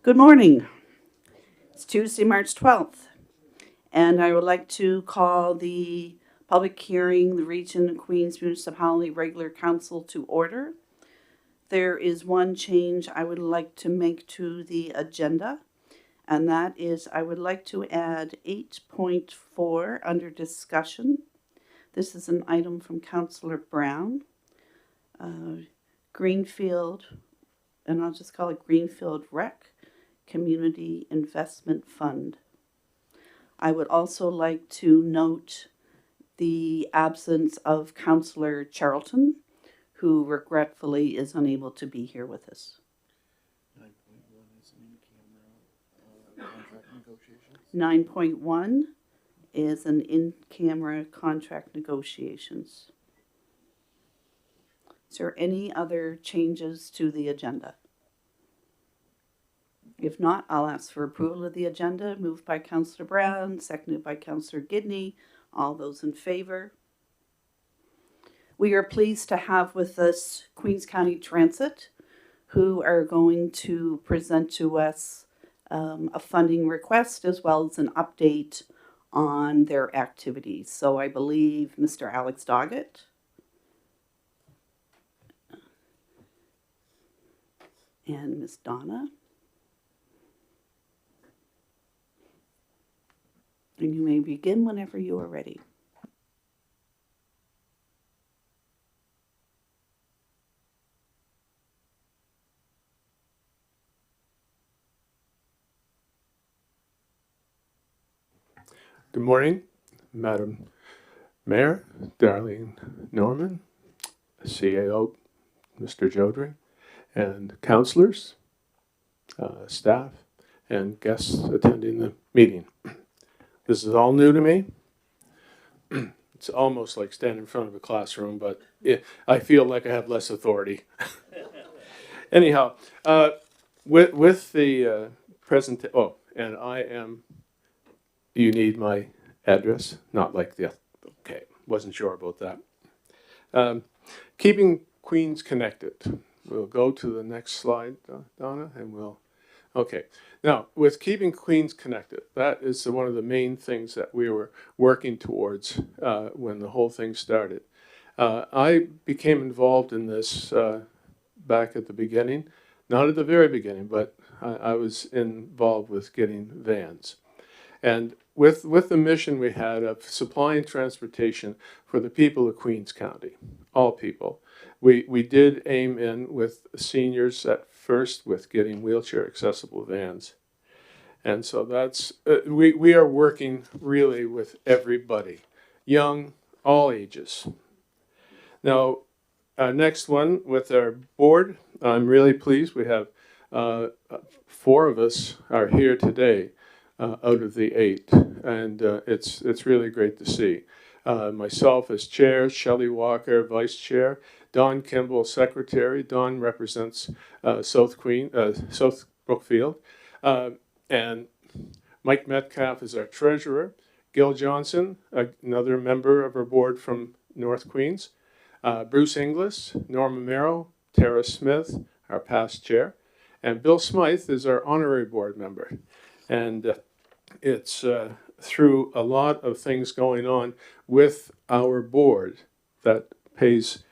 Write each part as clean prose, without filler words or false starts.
Good morning. It's Tuesday, March 12th, and I would like to call the public hearing, the Region of Queens Municipality Regular Council to order. There is one change I would like to make to the agenda, and that is I would like to add 8.4 under discussion. This is an item from Councillor Brown. Greenfield, and I'll just call it Greenfield Rec Community Investment Fund. I would also like to note the absence of Councillor Charlton, who regretfully is unable to be here with us. 9.1 is in-camera contract negotiations. 9.1 is an in-camera contract negotiations. Is there any other changes to the agenda? If not, I'll ask for approval of the agenda. Moved by Councillor Brown, seconded by Councillor Gidney. All those in favor? We are pleased to have with us Queens County Transit, who are going to present to us a funding request as well as an update on their activities. So I believe Mr. Alex Doggett and Ms. Donna. And you may begin whenever you are ready. Good morning, Madam Mayor, Darlene Norman, CAO, Mr. Jodry, and councillors, staff, and guests attending the meeting. This is all new to me. It's almost like standing in front of a classroom, but I feel like I have less authority. Anyhow, with the present, and I am, you need my address? Not like the, okay, wasn't sure about that. Keeping Queens connected. We'll go to the next slide, Donna, and we'll, okay. Now, with keeping Queens connected, that is one of the main things that we were working towards when the whole thing started. I became involved in this back at the beginning, not at the very beginning, but I was involved with getting vans. And with the mission we had of supplying transportation for the people of Queens County, all people, we did aim in with seniors at first with getting wheelchair accessible vans. And so that's, we are working really with everybody, young, all ages. Now, next one with our board, I'm really pleased. We have 4 of us are here today out of the 8, and it's really great to see. Myself as chair, Shelley Walker vice chair, Don Kimball secretary. Don represents South Brookfield, and Mike Metcalf is our treasurer. Gil Johnson, another member of our board from North Queens. Bruce Inglis, Norma Merrow, Tara Smith, our past chair, and Bill Smythe is our honorary board member. And it's through a lot of things going on with our board that pays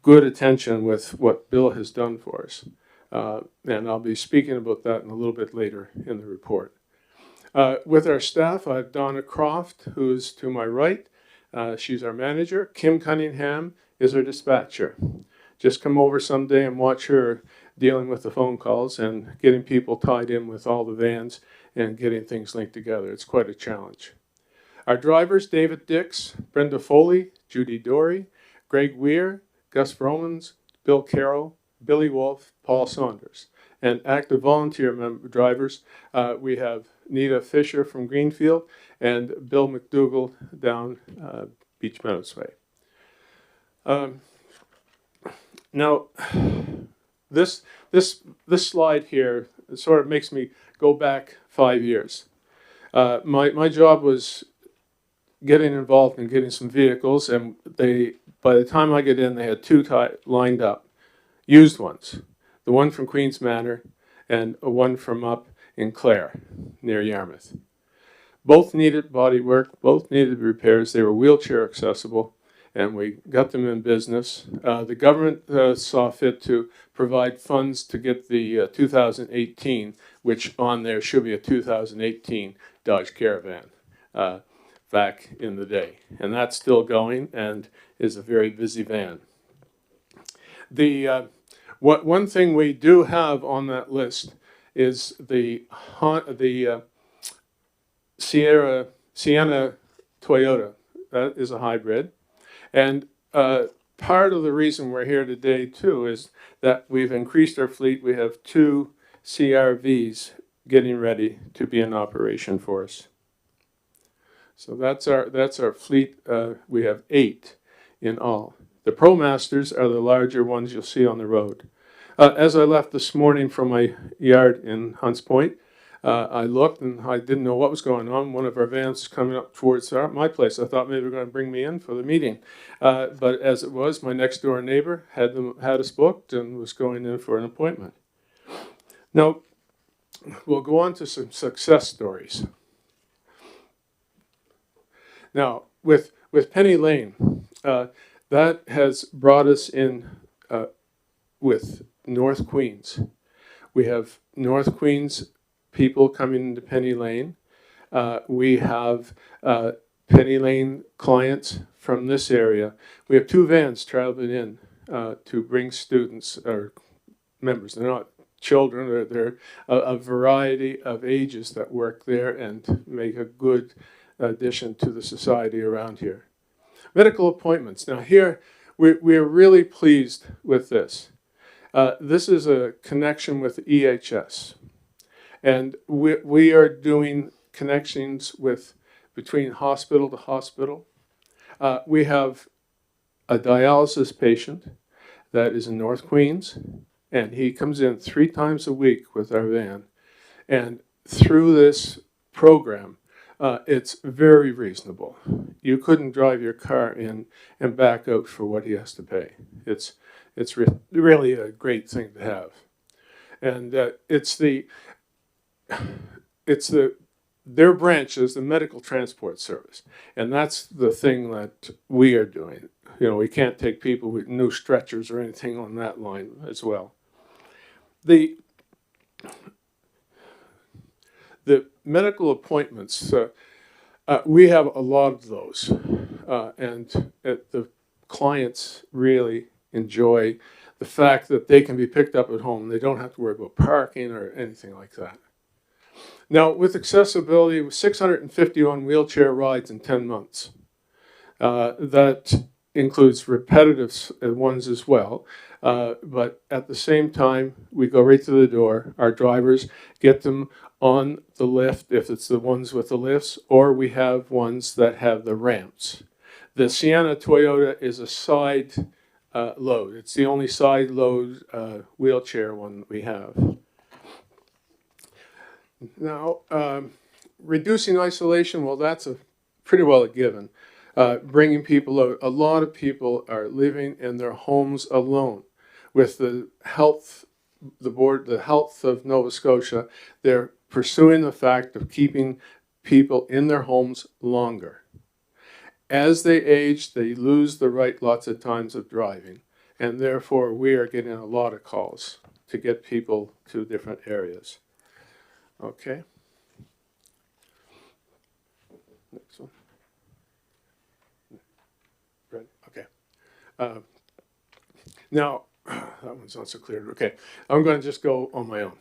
good attention with what Bill has done for us. And I'll be speaking about that in a little bit later in the report. With our staff, I have Donna Croft, who's to my right. She's our manager. Kim Cunningham is our dispatcher. Just come over someday and watch her dealing with the phone calls and getting people tied in with all the vans and getting things linked together. It's quite a challenge. Our drivers, David Dix, Brenda Foley, Judy Dory, Greg Weir, Gus Romans, Bill Carroll, Billy Wolf, Paul Saunders. And active volunteer drivers, we have Nita Fisher from Greenfield and Bill McDougall down Beach Meadows Way. Now, this slide here sort of makes me go back 5 years. My job was getting involved in getting some vehicles, and by the time I get in, they had 2 lined up, used ones. The one from Queens Manor and one from up in Clare, near Yarmouth. Both needed body work, both needed repairs. They were wheelchair accessible, and we got them in business. The government saw fit to provide funds to get the 2018, which on there should be a 2018 Dodge Caravan back in the day. And that's still going and is a very busy van. One thing we do have on that list is the Sienna Toyota. That is a hybrid. And part of the reason we're here today, too, is that we've increased our fleet. We have 2 CRVs getting ready to be in operation for us. So that's our fleet. We have 8 in all. The ProMasters are the larger ones you'll see on the road. As I left this morning from my yard in Hunts Point, I looked and I didn't know what was going on. One of our vans was coming up towards my place. I thought maybe they were going to bring me in for the meeting. But as it was, my next door neighbor had us booked and was going in for an appointment. Now, we'll go on to some success stories. Now, with Penny Lane, that has brought us in with North Queens. We have North Queens people coming into Penny Lane. We have Penny Lane clients from this area. We have 2 vans traveling in to bring students or members. They're not children, they're a variety of ages that work there and make a good addition to the society around here. Medical appointments. Now here, we're really pleased with this. This is a connection with EHS. And we are doing connections between hospital to hospital. We have a dialysis patient that is in North Queens, and he comes in 3 times a week with our van. And through this program, it's very reasonable. You couldn't drive your car in and back out for what he has to pay. It's really a great thing to have. And their branch is the medical transport service, and that's the thing that we are doing. You know, we can't take people with new stretchers or anything on that line as well. The medical appointments, we have a lot of those, and the clients really enjoy the fact that they can be picked up at home. They don't have to worry about parking or anything like that. Now, with accessibility, 651 wheelchair rides in 10 months. That includes repetitive ones as well. But at the same time, we go right to the door. Our drivers get them on the lift, if it's the ones with the lifts, or we have ones that have the ramps. The Sienna Toyota is a side load. It's the only side load wheelchair one we have. Now, reducing isolation, well, that's pretty well a given. Bringing people out. A lot of people are living in their homes alone. With the health of Nova Scotia, they're pursuing the fact of keeping people in their homes longer. As they age, they lose the right lots of times of driving, and therefore we are getting a lot of calls to get people to different areas. Okay. Next one. Right. Okay. Now, that one's not so clear. Okay. I'm going to just go on my own.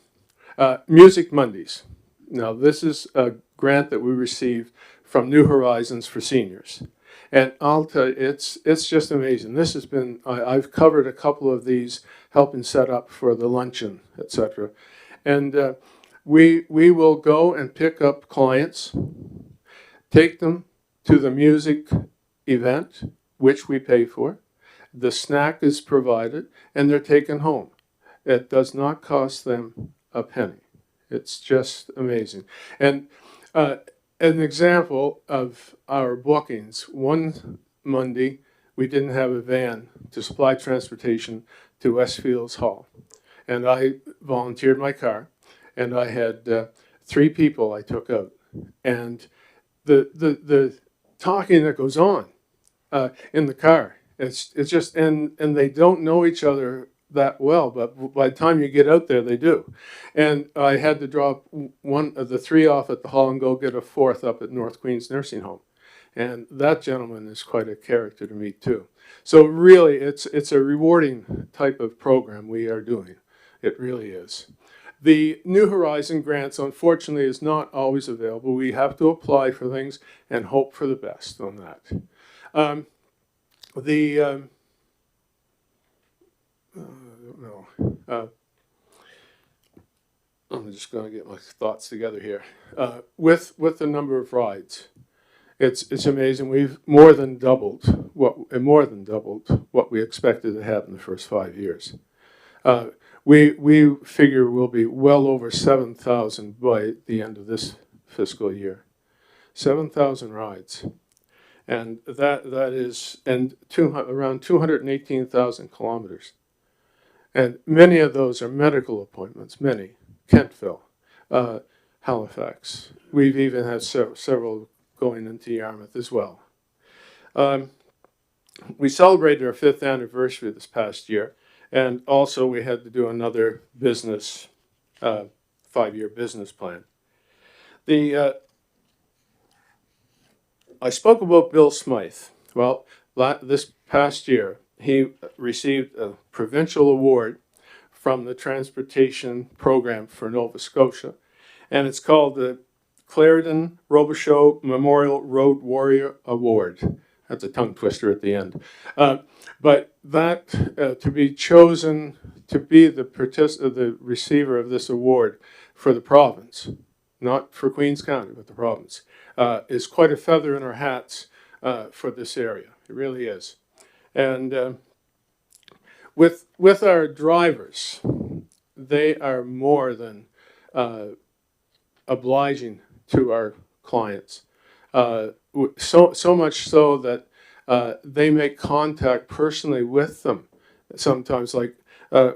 Music Mondays. Now, this is a grant that we received from New Horizons for seniors. And I'll tell you, it's just amazing. This has been, I've covered a couple of these, helping set up for the luncheon, etc. And we will go and pick up clients, take them to the music event, which we pay for. The snack is provided, and they're taken home. It does not cost them a penny. It's just amazing. And an example of our bookings, one Monday, we didn't have a van to supply transportation to Westfields Hall. And I volunteered my car, and I had 3 people I took out, and the talking that goes on in the car, it's just, and they don't know each other that well, but by the time you get out there, they do. And I had to drop one of the 3 off at the hall and go get a 4th up at North Queens Nursing Home. And that gentleman is quite a character to meet too. So really, it's a rewarding type of program we are doing. It really is. The New Horizon grants, unfortunately, is not always available. We have to apply for things and hope for the best on that. I don't know. I'm just going to get my thoughts together here. With the number of rides, it's amazing. We've more than doubled what we expected to have in the first 5 years. We figure we'll be well over 7,000 by the end of this fiscal year. 7,000 rides, and that is around 218,000 kilometers. And many of those are medical appointments. Many, Kentville, Halifax. We've even had several going into Yarmouth as well. We celebrated our 5th anniversary this past year, and also we had to do another business, 5-year business plan. I spoke about Bill Smythe. Well, this past year, he received a provincial award from the Transportation Program for Nova Scotia, and it's called the Clarendon Robichaud Memorial Road Warrior Award. That's a tongue twister at the end. But that, to be chosen to be the receiver of this award for the province, not for Queens County, but the province, is quite a feather in our hats for this area. It really is. And with our drivers, they are more than obliging to our clients. So much so that they make contact personally with them. Sometimes, like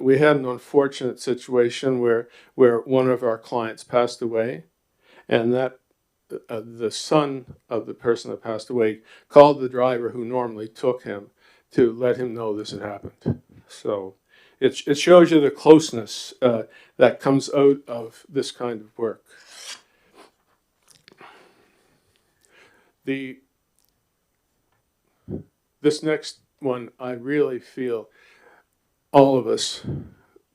we had an unfortunate situation where one of our clients passed away, and that the son of the person that passed away called the driver who normally took him to let him know this had happened. So it shows you the closeness that comes out of this kind of work. This next one, I really feel all of us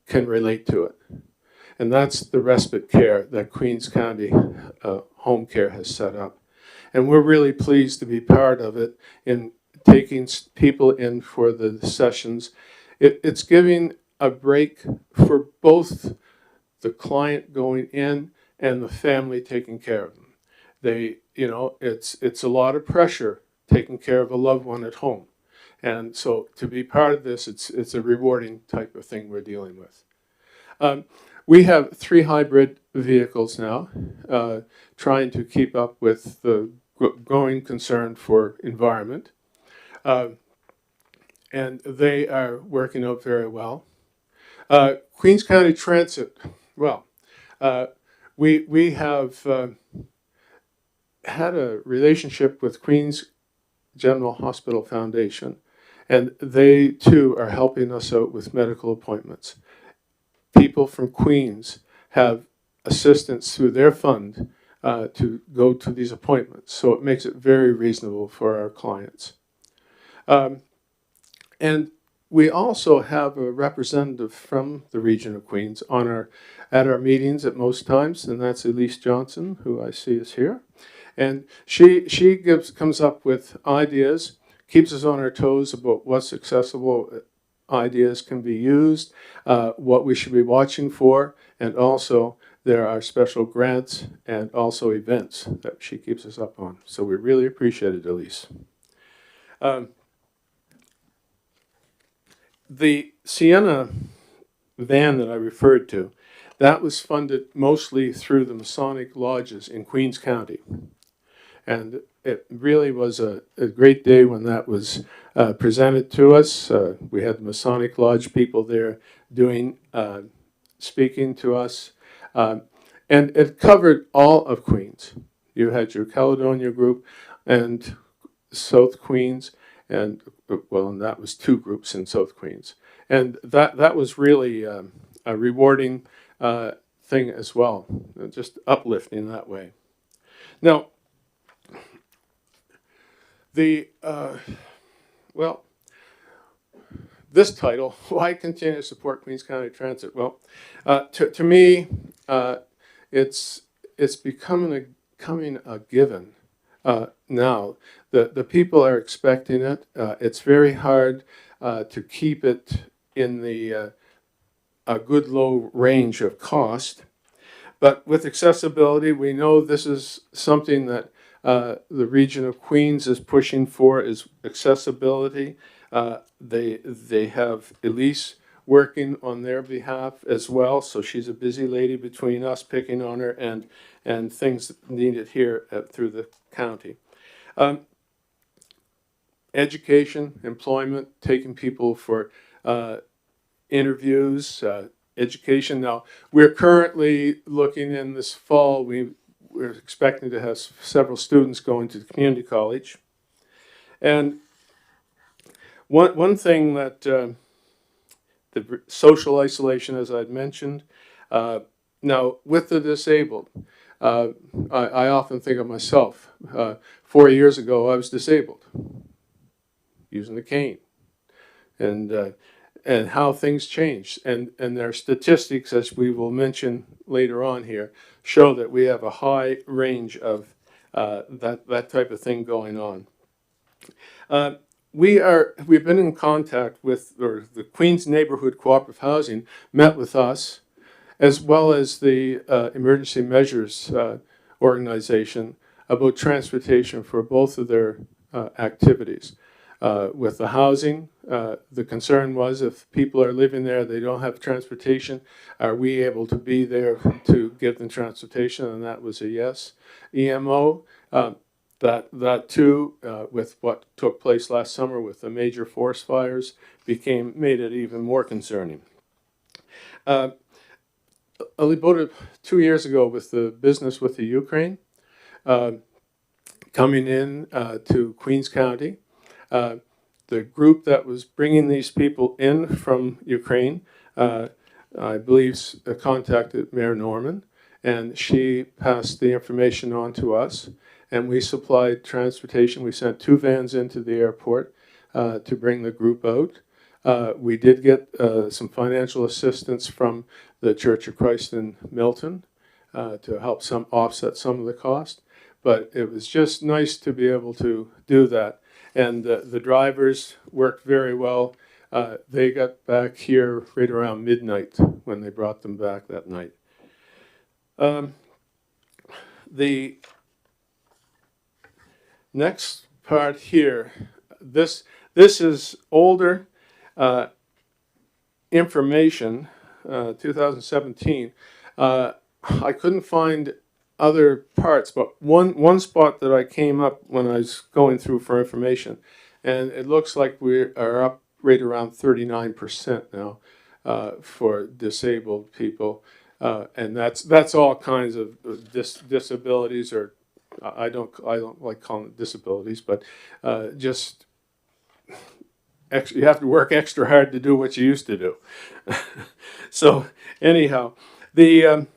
can relate to it. And that's the respite care that Queens County Home Care has set up. And we're really pleased to be part of it in taking people in for the sessions. It's giving a break for both the client going in and the family taking care of them. It's a lot of pressure taking care of a loved one at home. And so to be part of this, it's a rewarding type of thing we're dealing with. We have 3 hybrid vehicles now, trying to keep up with the growing concern for environment. And they are working out very well. Queens County Transit, well, we have had a relationship with Queens General Hospital Foundation, and they too are helping us out with medical appointments. People from Queens have assistance through their fund to go to these appointments, so it makes it very reasonable for our clients. And we also have a representative from the region of Queens at our meetings at most times, and that's Elise Johnson, who I see is here. And she comes up with ideas, keeps us on our toes about what's accessible ideas can be used, what we should be watching for, and also there are special grants and also events that she keeps us up on. So we really appreciate it, Elise. The Sienna van that I referred to, that was funded mostly through the Masonic lodges in Queens County. And it really was a great day when that was presented to us. We had the Masonic Lodge people there speaking to us. And it covered all of Queens. You had your Caledonia group and South Queens, and well, and that was two groups in South Queens. And that was really a rewarding thing as well, just uplifting that way. Now, the, well, this title, why continue to support Queens County Transit? Well, to me, it's becoming a given now. The people are expecting it. It's very hard to keep it in the a good low range of cost. But with accessibility, we know this is something that the region of Queens is pushing for, is accessibility. They have Elise working on their behalf as well, so she's a busy lady between us picking on her and things needed here through the county. Education, employment, taking people for interviews, education. Now, we're currently looking in this fall, we're expecting to have several students going to the community college. And one thing that the social isolation, as I'd mentioned, now with the disabled, I often think of myself. 4 years ago, I was disabled, using a cane. And how things change. And their statistics, as we will mention later on here, show that we have a high range of that type of thing going on. We've been in contact with, or the Queens Neighborhood Cooperative Housing met with us, as well as the Emergency Measures Organization, about transportation for both of their activities. With the housing, the concern was if people are living there, they don't have transportation, are we able to be there to give them transportation? And that was a yes. EMO, that too, with what took place last summer with the major forest fires, made it even more concerning. About 2 years ago, with the business with the Ukraine coming in to Queens County, the group that was bringing these people in from Ukraine, I believe, contacted Mayor Norman, and she passed the information on to us, and we supplied transportation. We sent 2 vans into the airport to bring the group out. We did get some financial assistance from the Church of Christ in Milton to help offset some of the cost, but it was just nice to be able to do that. And the drivers worked very well. They got back here right around midnight when they brought them back that night. The next part here, this is older information, 2017. I couldn't find other parts, but one spot that I came up when I was going through for information, and it looks like we are up right around 39% now for disabled people, and that's all kinds of disabilities, or I don't like calling it disabilities, but just you have to work extra hard to do what you used to do. So anyhow, the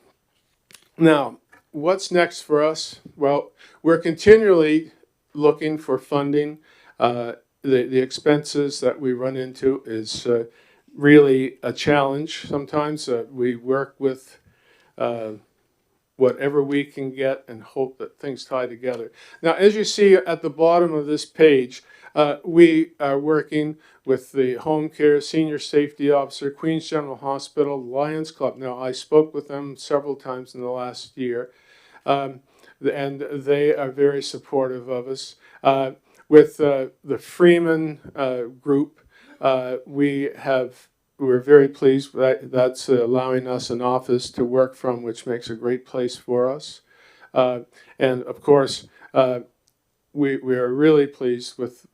now. What's next for us? Well, we're continually looking for funding. The expenses that we run into is really a challenge sometimes. We work with whatever we can get and hope that things tie together. Now, as you see at the bottom of this page, we are working with the Home Care Senior Safety Officer, Queens General Hospital, Lions Club. Now, I spoke with them several times in the last year, and they are very supportive of us. With the Freeman group, we're very pleased that's allowing us an office to work from, which makes a great place for us. And of course, we are really pleased with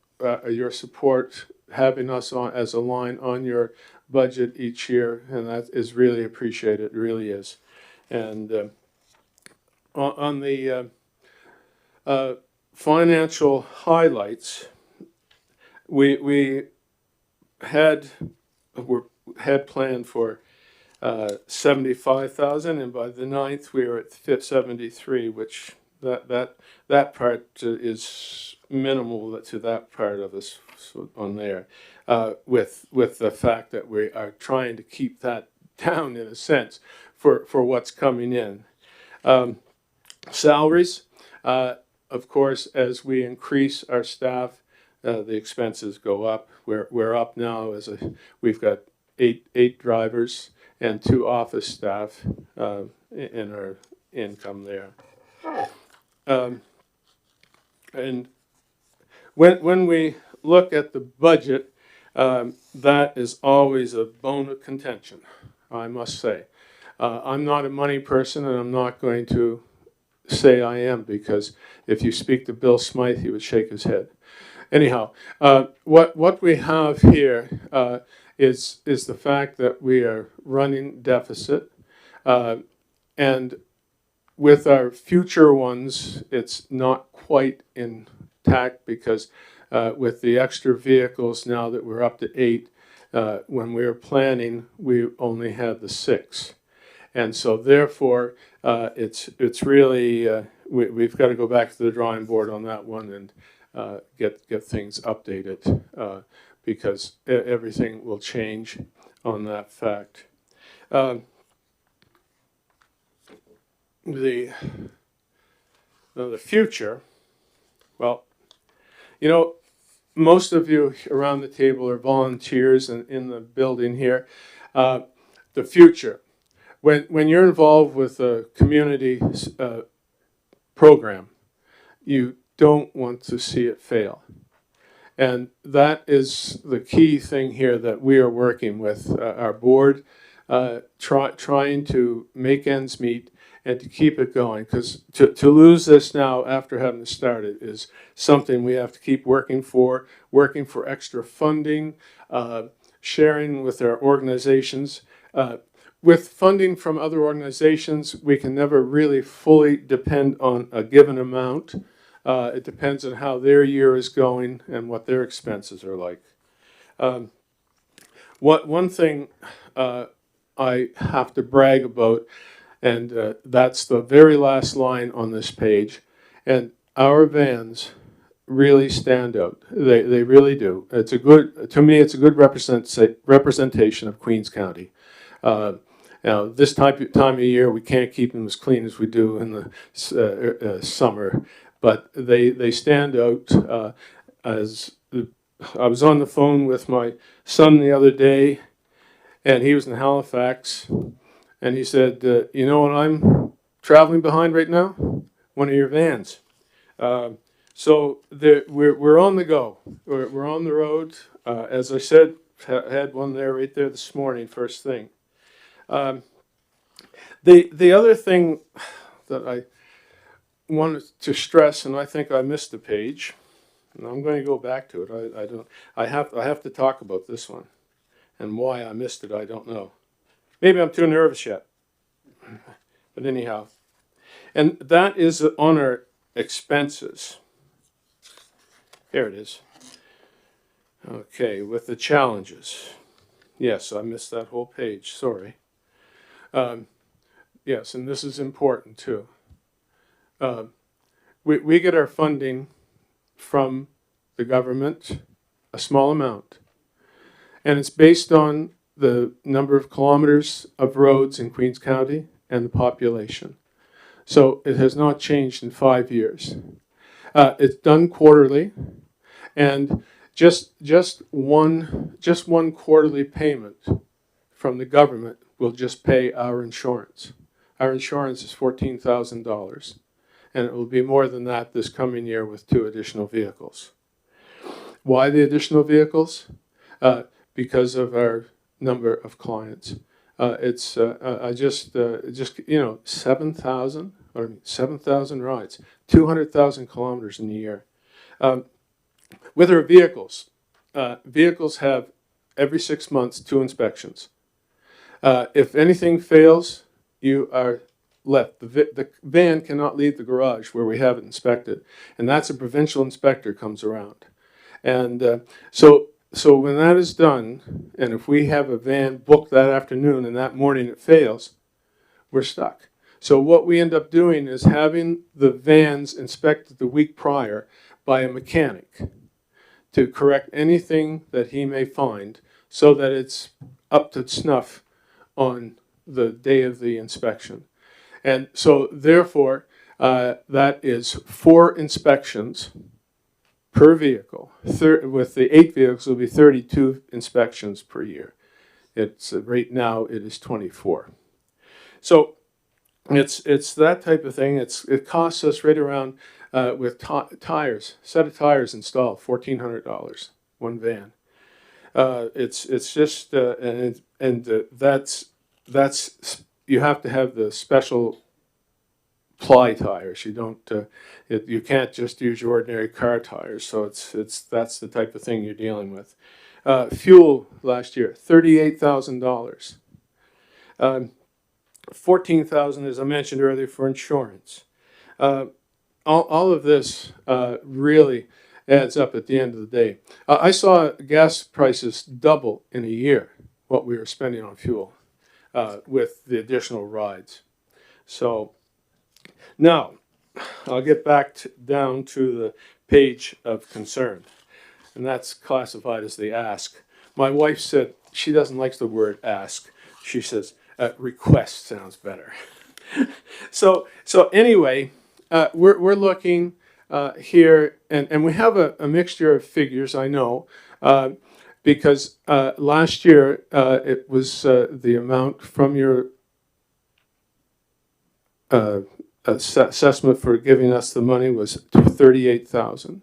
your support, having us on as a line on your budget each year, and that is really appreciated. It really is. And on the financial highlights, we had had planned for 75,000, and by the 9th we were at 73, which that part is minimal to that part of us on there, with the fact that we are trying to keep that down in a sense for what's coming in. Salaries, of course, as we increase our staff, the expenses go up. We're up now we've got eight drivers and 2 office staff in our income there. And when we look at the budget, that is always a bone of contention, I must say. I'm not a money person, and I'm not going to say I am, because if you speak to Bill Smythe, he would shake his head. Anyhow, what we have here is the fact that we are running deficit, and with our future ones, it's not quite intact, because with the extra vehicles now that we're up to 8, when we were planning, we only had the 6. And so therefore, it's really, we've got to go back to the drawing board on that one and get things updated, because everything will change on that fact. The future, well, you know, most of you around the table are volunteers in the building here. The future. When you're involved with a community program, you don't want to see it fail. And that is the key thing here that we are working with our board, trying to make ends meet and to keep it going. Because to lose this now after having started is something we have to keep working for extra funding, sharing with our organizations. With funding from other organizations, we can never really fully depend on a given amount. It depends on how their year is going and what their expenses are like. One thing I have to brag about, and that's the very last line on this page, and our vans really stand out. They really do. To me, it's a good representation of Queens County. Now, this time of year, we can't keep them as clean as we do in the summer, but they stand out. As I was on the phone with my son the other day, and he was in Halifax, and he said, you know what I'm traveling behind right now? One of your vans. So we're on the go. We're on the road. As I said, had one there right there this morning, first thing. The other thing that I wanted to stress, and I think I missed a page, and I'm going to go back to it. I have to talk about this one, and why I missed it, I don't know. Maybe I'm too nervous yet. But anyhow, and that is on our expenses. Here it is. Okay, with the challenges. Yes, I missed that whole page, sorry. Yes, and this is important too. We get our funding from the government, a small amount, and it's based on the number of kilometers of roads in Queens County and the population. So it has not changed in 5 years. It's done quarterly, and just one quarterly payment from the government will just pay our insurance. Our insurance is $14,000, and it will be more than that this coming year with 2 additional vehicles. Why the additional vehicles? Because of our number of clients. It's just 7,000 rides, 200,000 kilometers in a year. With our vehicles, vehicles have every 6 months 2 inspections. If anything fails, you are left. The van cannot leave the garage where we have it inspected, and that's a provincial inspector comes around. And so when that is done, and if we have a van booked that afternoon and that morning it fails, we're stuck. So what we end up doing is having the vans inspected the week prior by a mechanic to correct anything that he may find so that it's up to snuff on the day of the inspection. And so therefore, that is 4 inspections per vehicle. With the 8 vehicles, it'll be 32 inspections per year. It's right now it is 24. So it's that type of thing. It costs us right around with tires, set of tires installed, $1,400, one van. It's just that's you have to have the special ply tires. You don't you can't just use your ordinary car tires. So that's the type of thing you're dealing with. Fuel last year, $38,000. $14,000, as I mentioned earlier, for insurance. All of this really adds up at the end of the day. I saw gas prices double in a year what we were spending on fuel with the additional rides. So now I'll get back down to the page of concern, and that's classified as the ask. My wife said she doesn't like the word ask. She says request sounds better. So anyway, we're looking here, and we have a mixture of figures, I know, because last year it was the amount from your assessment for giving us the money was $38,000.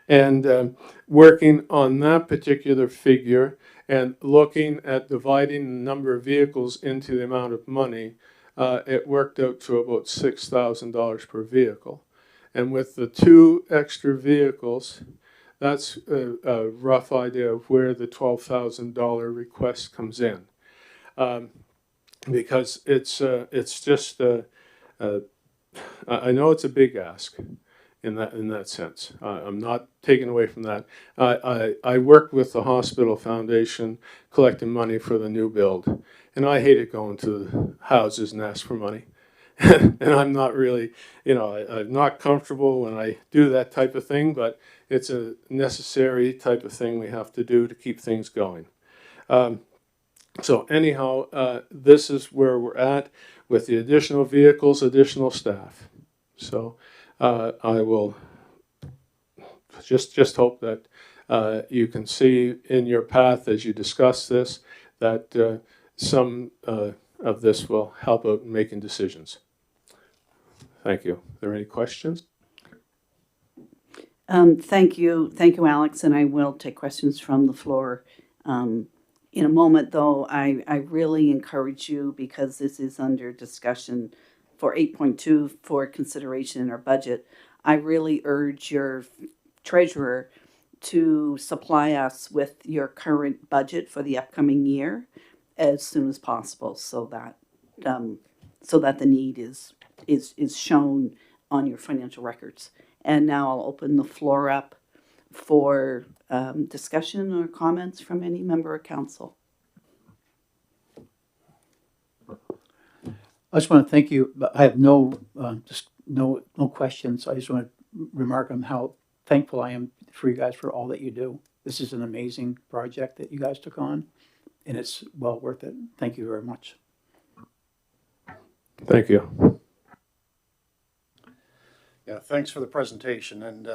And working on that particular figure and looking at dividing the number of vehicles into the amount of money, it worked out to about $6,000 per vehicle. And with the 2 extra vehicles, that's a rough idea of where the $12,000 request comes in. Because it's just, I know it's a big ask in that sense. I'm not taking away from that. I worked with the hospital foundation collecting money for the new build, and I hated going to the houses and ask for money. And I'm not really, I'm not comfortable when I do that type of thing, but it's a necessary type of thing we have to do to keep things going. So anyhow, this is where we're at with the additional vehicles, additional staff. So I will just hope that you can see in your path as you discuss this that some of this will help out in making decisions. Thank you. Are there any questions? Thank you, Alex, and I will take questions from the floor in a moment. Though I really encourage you, because this is under discussion for 8.2 for consideration in our budget. I really urge your treasurer to supply us with your current budget for the upcoming year as soon as possible, so that the need is shown on your financial records. And now I'll open the floor up for discussion or comments from any member of council. I just want to thank you. I have no questions. I just want to remark on how thankful I am for you guys for all that you do. This is an amazing project that you guys took on, and it's well worth it. Thank you very much. Thank you. Yeah, thanks for the presentation. And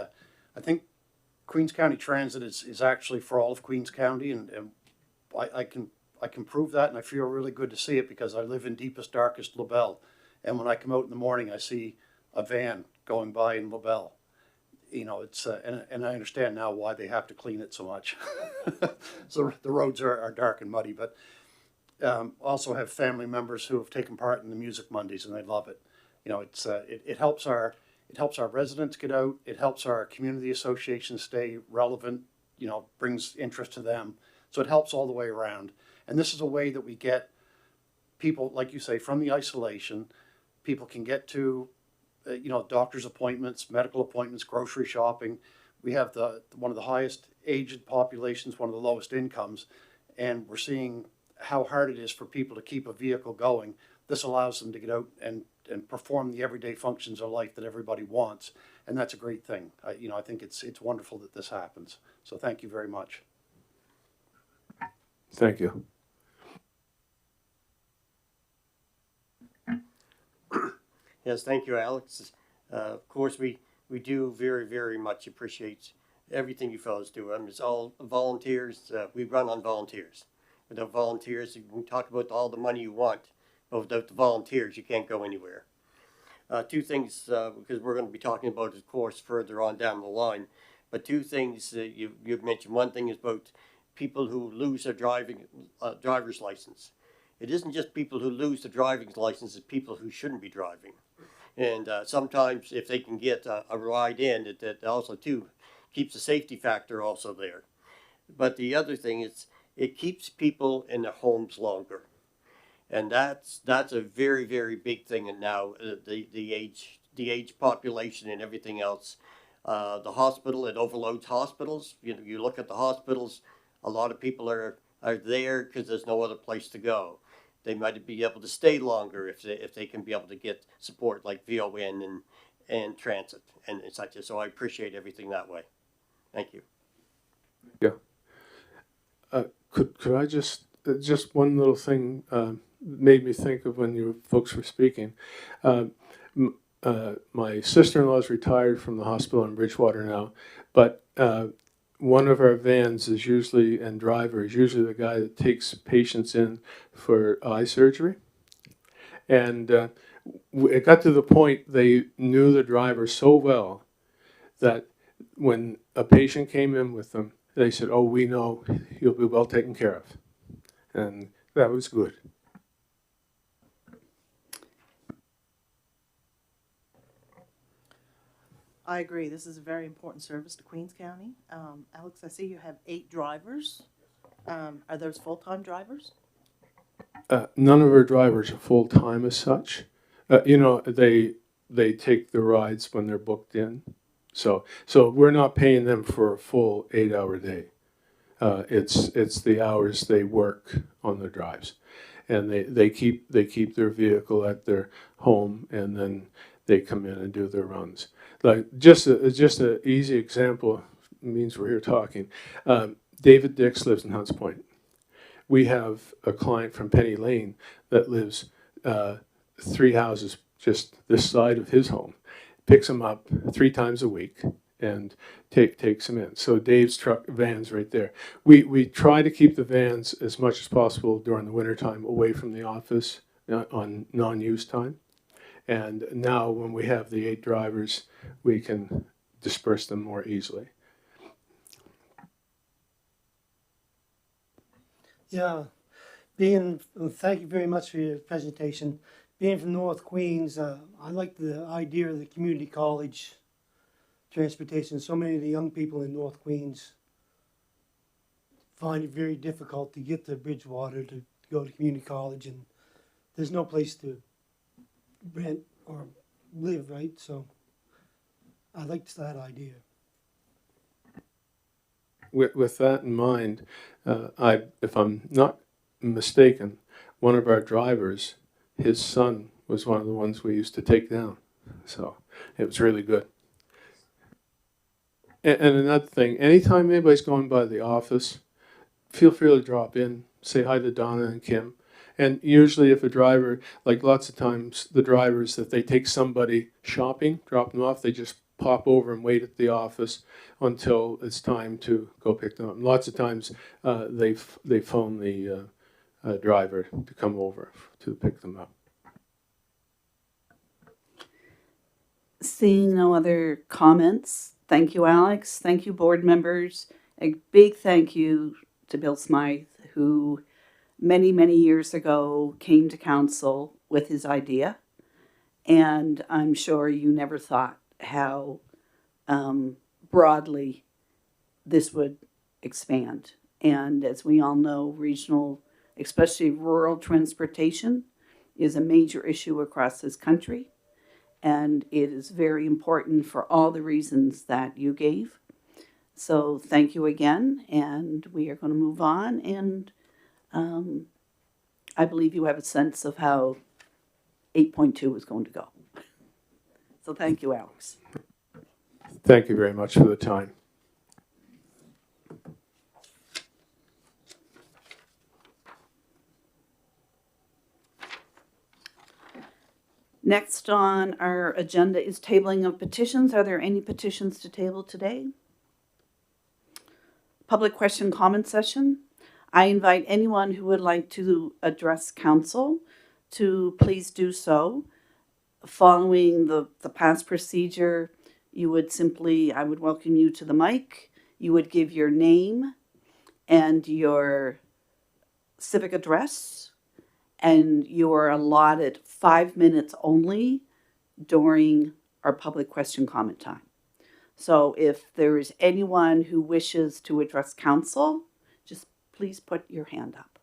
I think Queens County Transit is actually for all of Queens County, and I can prove that, and I feel really good to see it because I live in deepest, darkest LaBelle. And when I come out in the morning, I see a van going by in LaBelle. It's and I understand now why they have to clean it so much. So the roads are dark and muddy, but also have family members who have taken part in the Music Mondays, and they love it. It helps our residents get out. It helps our community associations stay relevant. Brings interest to them. So it helps all the way around. And this is a way that we get people, like you say, from the isolation people can get to, doctor's appointments, medical appointments, grocery shopping. We have one of the highest aged populations, one of the lowest incomes, and we're seeing how hard it is for people to keep a vehicle going. This allows them to get out and perform the everyday functions of life that everybody wants, and that's a great thing. I think it's wonderful that this happens. So thank you very much. Thank you. Yes, thank you, Alex. Of course, we do very, very much appreciate everything you fellows do. It's all volunteers. We run on volunteers. Without volunteers, you can talk about all the money you want, but without the volunteers, you can't go anywhere. Two things, because we're going to be talking about, of course, further on down the line, but two things that you've mentioned. One thing is about people who lose their driver's license. It isn't just people who lose their driving license, it's people who shouldn't be driving. And sometimes if they can get a ride in, it also too keeps the safety factor also there. But the other thing is it keeps people in their homes longer. And that's a very, very big thing. And now the age population and everything else, the hospital, it overloads hospitals. You look at the hospitals, a lot of people are there because there's no other place to go. They might be able to stay longer if they can be able to get support like VON and transit and such. So I appreciate everything that way. Thank you. Yeah. Could I just one little thing made me think of when you folks were speaking. My sister-in-law is retired from the hospital in Bridgewater now, but one of our vans is usually, and driver is usually the guy that takes patients in for eye surgery. And it got to the point they knew the driver so well that when a patient came in with them, they said, "Oh, we know you'll be well taken care of." And that was good. I agree. This is a very important service to Queens County. Alex, I see you have 8 drivers. Are those full-time drivers? None of our drivers are full-time as such. They take the rides when they're booked in. So we're not paying them for a full 8-hour day. It's the hours they work on the drives, and they keep their vehicle at their home, and then they come in and do their runs. Like just an easy example means we're here talking. David Dix lives in Hunts Point. We have a client from Penny Lane that lives 3 houses just this side of his home. Picks him up 3 times a week and takes him in. So Dave's van's right there. We try to keep the vans as much as possible during the wintertime away from the office on non-use time. And now when we have the 8 drivers, we can disperse them more easily. Yeah, thank you very much for your presentation. Being from North Queens, I like the idea of the community college transportation. So many of the young people in North Queens find it very difficult to get to Bridgewater to go to community college, and there's no place to rent or live, right? So I liked that idea. With that in mind, if I'm not mistaken, one of our drivers, his son was one of the ones we used to take down. So it was really good. And another thing, anytime anybody's going by the office, feel free to drop in, say hi to Donna and Kim. And usually if a driver, like lots of times the drivers, if they take somebody shopping, drop them off, they just pop over and wait at the office until it's time to go pick them up. And lots of times they phone the driver to come over to pick them up. Seeing no other comments, thank you, Alex. Thank you, board members. A big thank you to Bill Smythe, who many, many years ago came to council with his idea. And I'm sure you never thought how broadly this would expand. And as we all know, regional, especially rural transportation, is a major issue across this country, and it is very important for all the reasons that you gave. So thank you again, and we are going to move on, and I believe you have a sense of how 8.2 is going to go. So thank you, Alex. Thank you very much for the time. Next on our agenda is tabling of petitions. Are there any petitions to table today? Public question comment session. I invite anyone who would like to address council to please do so. Following the past procedure, you would simply, I would welcome you to the mic. You would give your name and your civic address, and you are allotted 5 minutes only during our public question comment time. So if there is anyone who wishes to address council, just please put your hand up.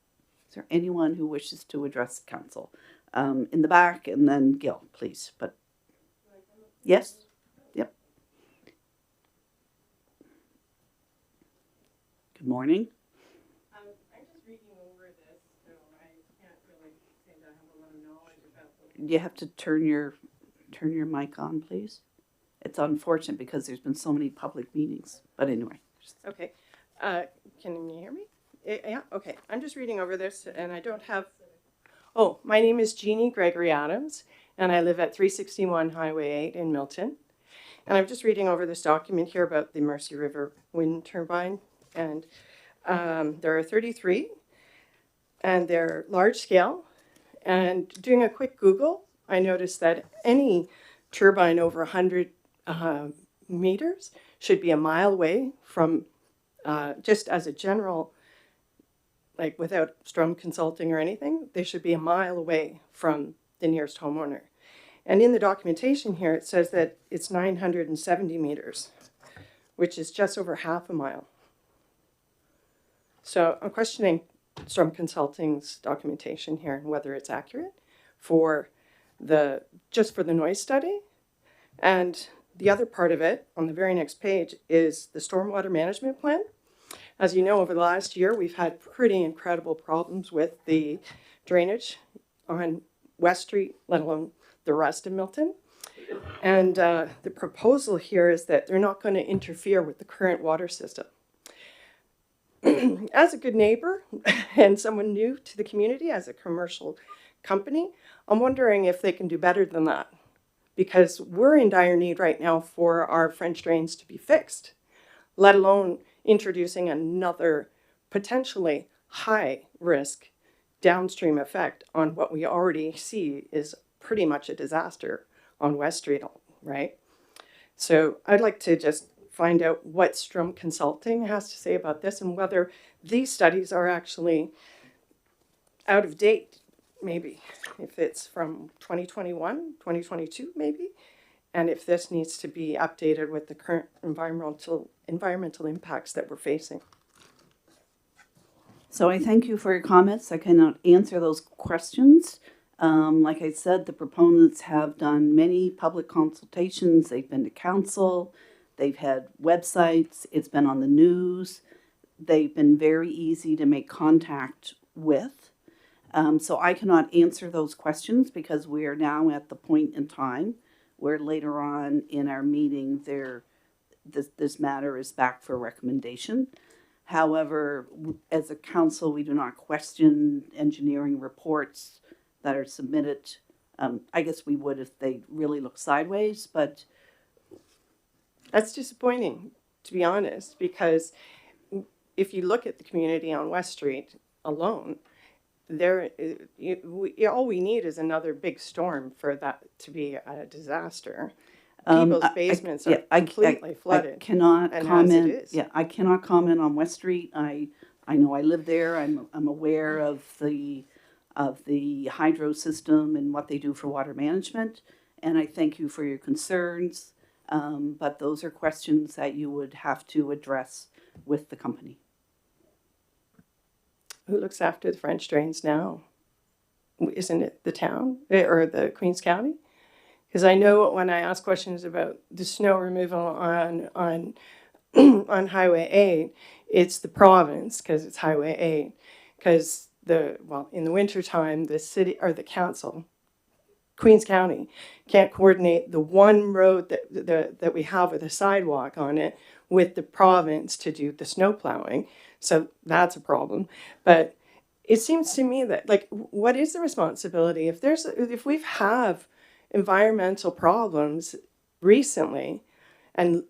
Is there anyone who wishes to address council? In the back, and then Gil, please. But yes? Yep. Good morning. I'm just reading over this, so I can't really say that I have a lot of knowledge about the. You have to turn your mic on, please. It's unfortunate because there's been so many public meetings. But anyway. Okay, can you hear me? Yeah, okay. I'm just reading over this, and I don't have. Oh, my name is Jeannie Gregory Adams, and I live at 361 Highway 8 in Milton. And I'm just reading over this document here about the Mercy River wind turbine. And there are 33, and they're large scale. And doing a quick Google, I noticed that any turbine over 100 meters should be a mile away from, just as a general, like without Strum Consulting or anything, they should be a mile away from the nearest homeowner. And in the documentation here, it says that it's 970 meters, which is just over half a mile. So I'm questioning Strum Consulting's documentation here and whether it's accurate for just for the noise study. And the other part of it on the very next page is the stormwater management plan. As you know, over the last year, we've had pretty incredible problems with the drainage on West Street, let alone the rest of Milton. And the proposal here is that they're not going to interfere with the current water system. As a good neighbor and someone new to the community, as a commercial company, I'm wondering if they can do better than that. Because we're in dire need right now for our French drains to be fixed, let alone introducing another potentially high risk downstream effect on what we already see is pretty much a disaster on West Street, right? So I'd like to just find out what Strum Consulting has to say about this and whether these studies are actually out of date, maybe, if it's from 2021, 2022, maybe, and if this needs to be updated with the current environmental impacts that we're facing. So I thank you for your comments. I cannot answer those questions. Like I said, the proponents have done many public consultations. They've been to council. They've had websites. It's been on the news. They've been very easy to make contact with. So I cannot answer those questions because we are now at the point in time where later on in our meeting this matter is back for recommendation. However, as a council, we do not question engineering reports that are submitted. I guess we would if they really look sideways, but that's disappointing, to be honest, because if you look at the community on West Street alone, all we need is another big storm for that to be a disaster. People's basements are completely flooded. I cannot and comment. As it is. Yeah, I cannot comment on West Street. I know I live there. I'm aware of the hydro system and what they do for water management. And I thank you for your concerns. But those are questions that you would have to address with the company. Who looks after the French drains now? isn't it the town or the Queens County? Because I know when I ask questions about the snow removal on on Highway 8, it's the province because it's Highway 8. Because in the wintertime, the city or the council, Queens County, can't coordinate the one road that we have with a sidewalk on it with the province to do the snow plowing. So that's a problem. But it seems to me that, like, what is the responsibility if we've have environmental problems recently, and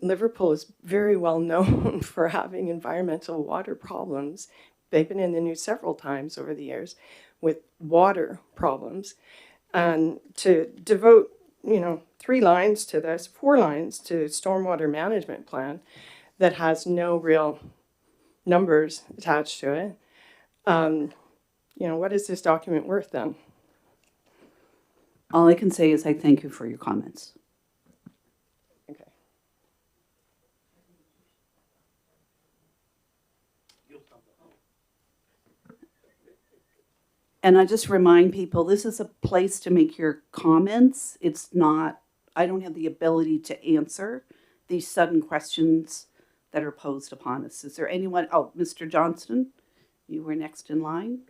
Liverpool is very well known for having environmental water problems. They've been in the news several times over the years with water problems. And to devote, 4 lines to stormwater management plan that has no real numbers attached to it, what is this document worth then? All I can say is I thank you for your comments. Okay. And I just remind people, this is a place to make your comments. It's not, I don't have the ability to answer these sudden questions that are posed upon us. Is there anyone, Mr. Johnston, you were next in line.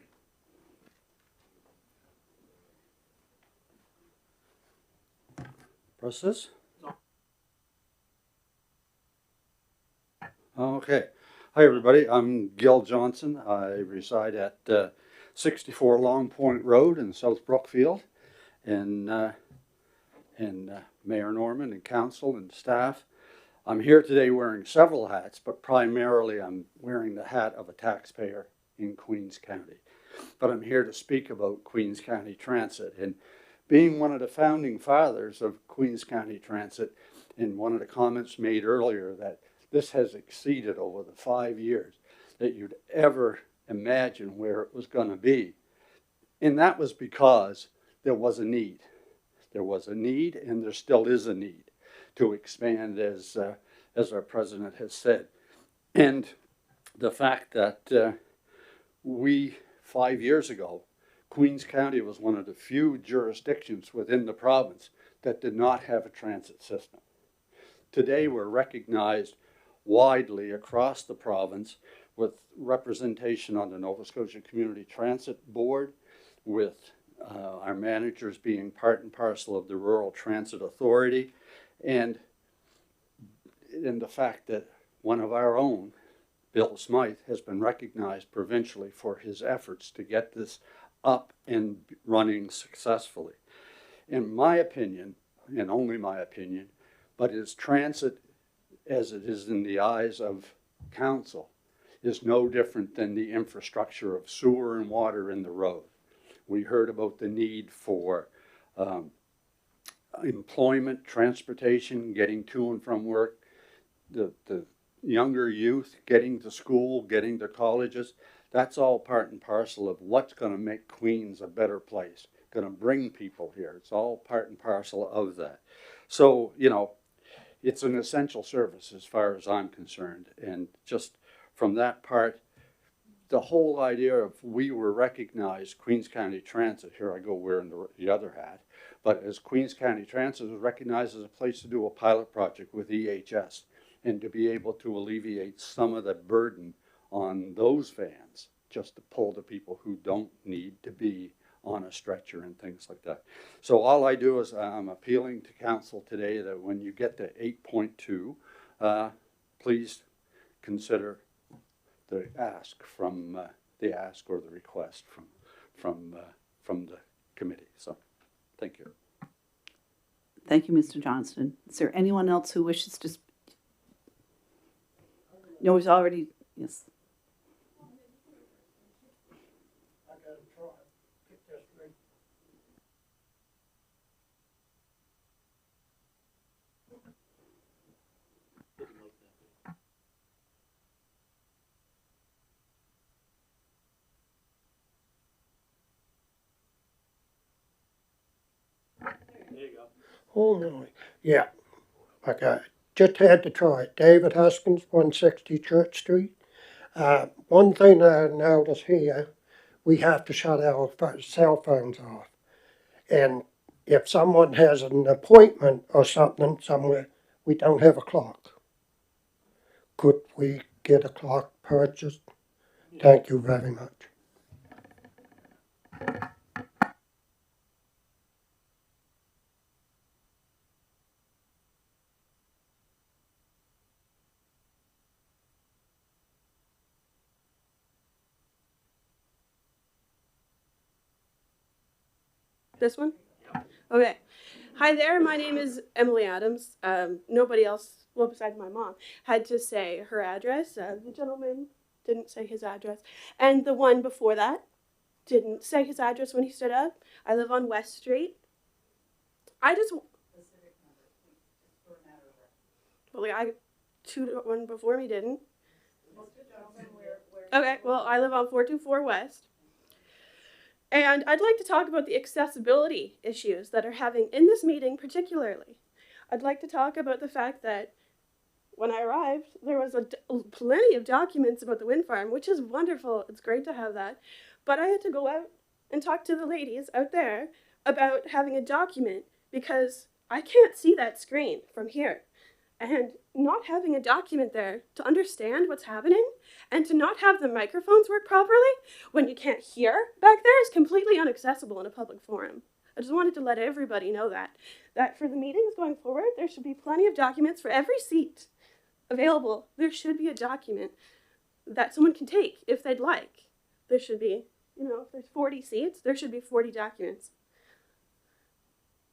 Process? Okay. Hi, everybody. I'm Gil Johnson. I reside at 64 Long Point Road in South Brookfield. And Mayor Norman and council and staff. I'm here today wearing several hats, but primarily I'm wearing the hat of a taxpayer in Queens County. But I'm here to speak about Queens County Transit. And being one of the founding fathers of Queens County Transit, in one of the comments made earlier that this has exceeded over the 5 years that you'd ever imagine where it was going to be. And that was because there was a need. There was a need, and there still is a need to expand, as our president has said. And the fact that we, 5 years ago, Queens County was one of the few jurisdictions within the province that did not have a transit system. Today, we're recognized widely across the province with representation on the Nova Scotia Community Transit Board, with our managers being part and parcel of the Rural Transit Authority, and in the fact that one of our own, Bill Smythe, has been recognized provincially for his efforts to get this up and running successfully. In my opinion, and only my opinion, but is transit, as it is in the eyes of council, is no different than the infrastructure of sewer and water in the road. We heard about the need for employment, transportation, getting to and from work, the younger youth getting to school, getting to colleges. That's all part and parcel of what's going to make Queens a better place, going to bring people here. It's all part and parcel of that. So, it's an essential service as far as I'm concerned. And just from that part, the whole idea of we were recognized, Queens County Transit, here I go wearing the other hat, but as Queens County Transit was recognized as a place to do a pilot project with EHS and to be able to alleviate some of the burden on those vans, just to pull the people who don't need to be on a stretcher and things like that. So all I do is I'm appealing to council today that when you get to 8.2, please consider the ask or the request from the committee. So thank you. Thank you, Mr. Johnston. Is there anyone else who wishes to? No, he's already, yes. Hold on. Yeah. Okay. Just had to try it. David Huskins, 160 Church Street. One thing I noticed here, we have to shut our cell phones off. And if someone has an appointment or something somewhere, we don't have a clock. Could we get a clock purchased? Thank you very much. This one? Okay. Hi there, my name is Emily Adams. Nobody else, well, besides my mom, had to say her address. The gentleman didn't say his address. And the one before that didn't say his address when he stood up. I live on West Street. I just. Well, one before me didn't. Okay, well, I live on 424 West. And I'd like to talk about the accessibility issues that are having in this meeting particularly. I'd like to talk about the fact that when I arrived, there was plenty of documents about the wind farm, which is wonderful. It's great to have that. But I had to go out and talk to the ladies out there about having a document because I can't see that screen from here. And not having a document there to understand what's happening and to not have the microphones work properly when you can't hear back there is completely inaccessible in a public forum. I just wanted to let everybody know that for the meetings going forward, there should be plenty of documents for every seat available. There should be a document that someone can take if they'd like. There should be, if there's 40 seats, there should be 40 documents.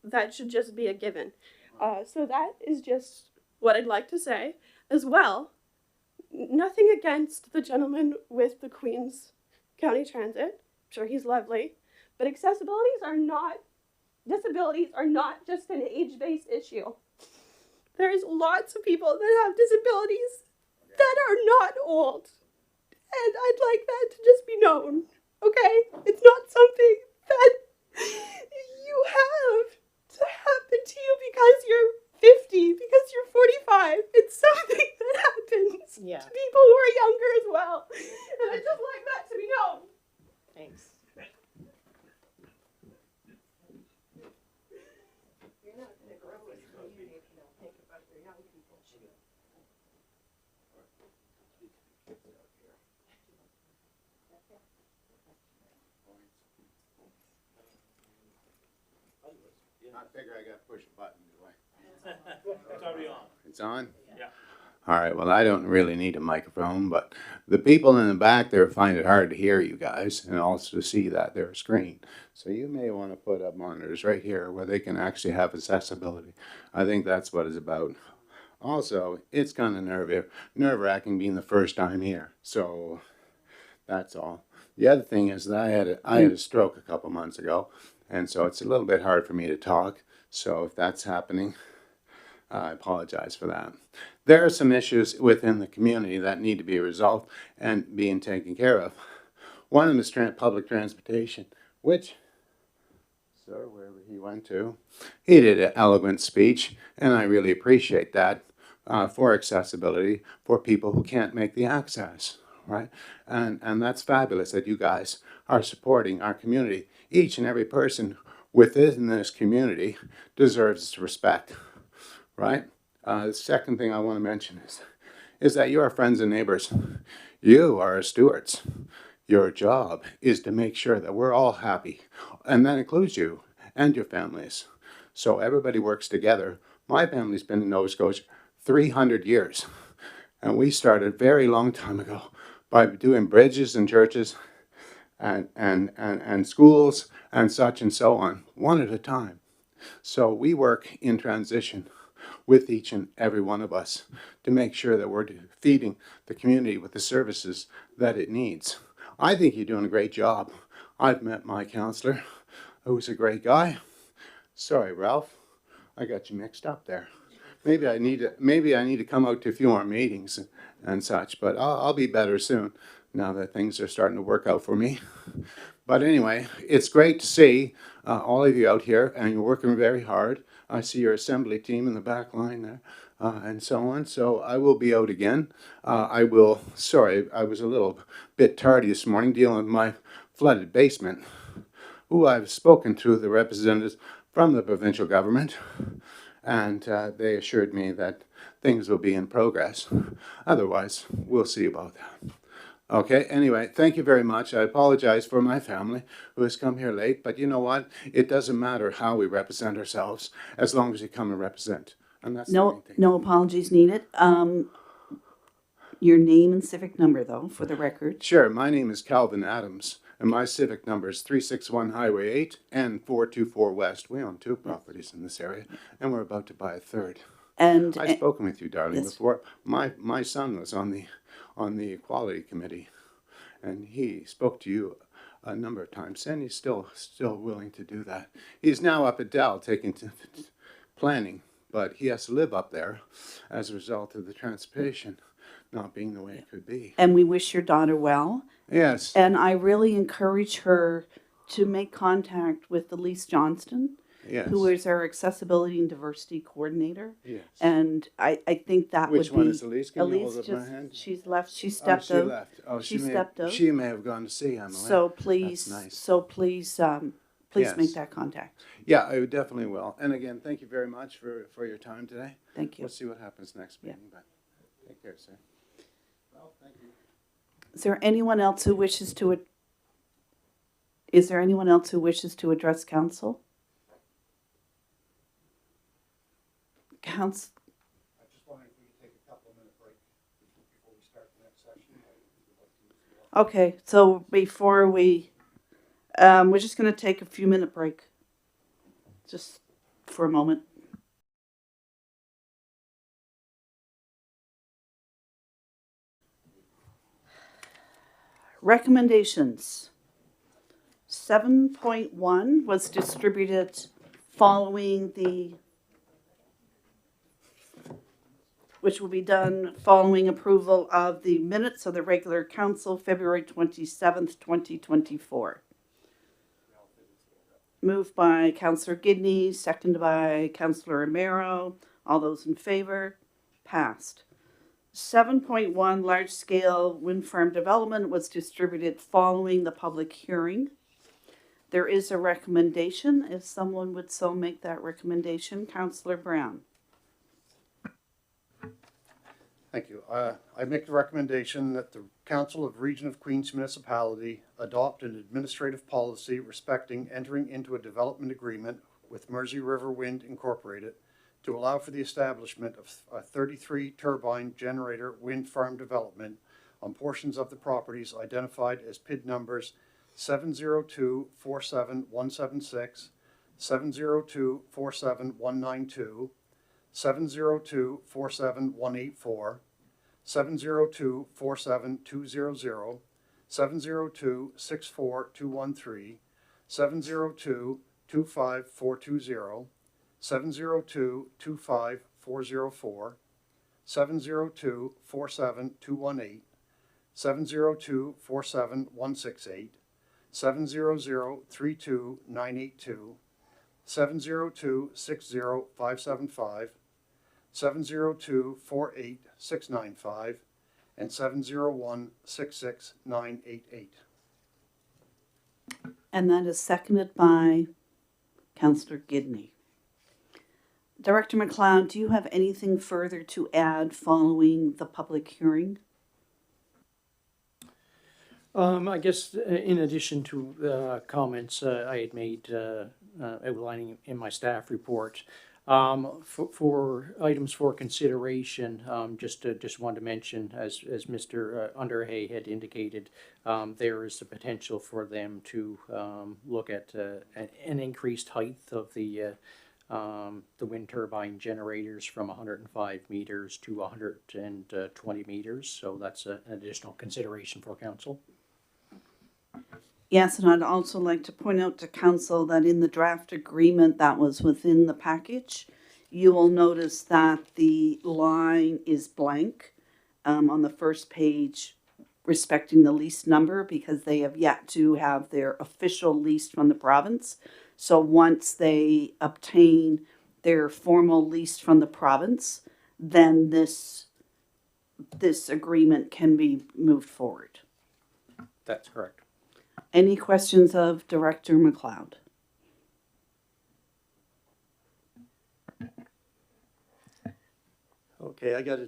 That should just be a given. So that is just what I'd like to say as well. Nothing against the gentleman with the Queens County Transit. I'm sure he's lovely. But disabilities are not just an age-based issue. There's lots of people that have disabilities that are not old. And I'd like that to just be known, okay? It's not something that you have to happen to you because you're 50, because you're 45. It's something that happens to people who are younger as well. And I'd just like that to be known. Thanks. I figure I gotta push a button, do I? It's already on. It's on? Yeah. All right, well, I don't really need a microphone, but the people in the back there find it hard to hear you guys and also to see that there's a screen. So you may want to put up monitors right here where they can actually have accessibility. I think that's what it's about. Also, it's kind of nerve-wracking being the first time here, so that's all. The other thing is that I had a stroke a couple months ago, and so it's a little bit hard for me to talk. So if that's happening, I apologize for that. There are some issues within the community that need to be resolved and being taken care of. One of them is public transportation, which, sir, wherever he went to, he did an eloquent speech, and I really appreciate that for accessibility for people who can't make the access, right? And that's fabulous that you guys are supporting our community. Each and every person within this community deserves respect, right? The second thing I want to mention is that you are friends and neighbors. You are stewards. Your job is to make sure that we're all happy, and that includes you and your families. So everybody works together. My family's been in Nova Scotia 300 years, and we started a very long time ago by doing bridges and churches and schools and such and so on, one at a time. So we work in transition with each and every one of us to make sure that we're feeding the community with the services that it needs. I think you're doing a great job. I've met my counselor, who's a great guy. Sorry, Ralph, I got you mixed up there. Maybe I need to come out to a few more meetings and such, but I'll be better soon now that things are starting to work out for me. But anyway, it's great to see all of you out here, and you're working very hard. I see your assembly team in the back line there, and so on. So I will be out again. Sorry, I was a little bit tardy this morning dealing with my flooded basement, who I've spoken to the representatives from the provincial government, and they assured me that things will be in progress. Otherwise, we'll see about that. Okay, anyway, thank you very much. I apologize for my family who has come here late, but you know what? It doesn't matter how we represent ourselves as long as you come and represent. And that's the main No, thing. no apologies needed. Your name and civic number, though, for the record. Sure, my name is Calvin Adams, and my civic number is 361 Highway 8 and 424 West. We own 2 properties in this area, and we're about to buy a 3rd. And I've spoken with you, darling, yes. before. My son was on the Equality Committee, and he spoke to you a number of times, and he's still willing to do that. He's now up at Dell taking planning, but he has to live up there as a result of the transportation not being the way it could be. And we wish your daughter well. Yes. And I really encourage her to make contact with Elise Johnston, Yes. who is our accessibility and diversity coordinator. Yes. And I think that Which would one be is Elise? Can you Elise. hold up my hand? She's left. She Oh, stepped she out. left. Oh, She may, stepped out. She may have gone to see Emily. So please, That's nice. please Yes. make that contact. Yeah, I definitely will. And again, thank you very much for your time today. Thank you. We'll see what happens next Yeah. meeting, but take care, sir. Well, thank you. Is there anyone else who wishes to? Is there anyone else who wishes to address council? Council. I just wondered if we could take a couple of minute break before we start the next session. Okay, so before we, we're just going to take a few minute break, just for a moment. Recommendations. 7.1 was distributed following which will be done following approval of the minutes of the regular council, February 27th, 2024. Moved by Councillor Gidney, seconded by Councillor Romero. All those in favor? Passed. 7.1 large-scale wind farm development was distributed following the public hearing. There is a recommendation. If someone would so make that recommendation, Councillor Brown. Thank you. I make the recommendation that the Council of Region of Queens Municipality adopt an administrative policy respecting entering into a development agreement with Mersey River Wind Incorporated to allow for the establishment of a 33 turbine generator wind farm development on portions of the properties identified as PID numbers 702-47176, 702-47192, 702-47184, 702-47200, 702-64213, 702-25420, 702-25404, 702-47218, 702-47168, 700-32982, 702-60575, 702-48695, and 701-66988. And that is seconded by Councillor Gidney. Director McLeod, do you have anything further to add following the public hearing? I guess in addition to the comments I had made outlining in my staff report, for items for consideration, just wanted to mention, as Mr. Underhay had indicated, there is the potential for them to look at an increased height of the wind turbine generators from 105 meters to 120 meters. So that's an additional consideration for council. Yes, and I'd also like to point out to council that in the draft agreement that was within the package, you will notice that the line is blank on the first page respecting the lease number, because they have yet to have their official lease from the province. So once they obtain their formal lease from the province, then this agreement can be moved forward. That's correct. Any questions of Director McLeod? Okay, I got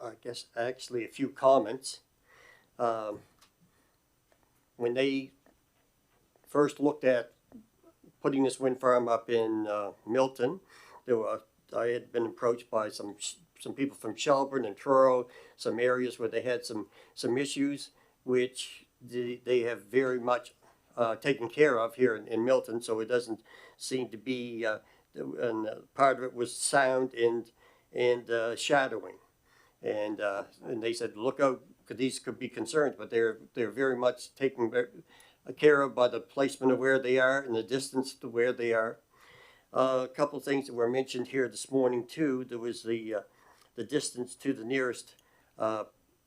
I guess actually a few comments. When they first looked at putting this wind farm up in Milton, I had been approached by some people from Shelburne and Truro, some areas where they had some issues, which they have very much taken care of here in Milton. So it doesn't seem to be, and part of it was sound and shadowing, and they said, look out, because these could be concerns, but they're very much taken care of by the placement of where they are and the distance to where they are. A couple of things that were mentioned here this morning too. There was the distance to the nearest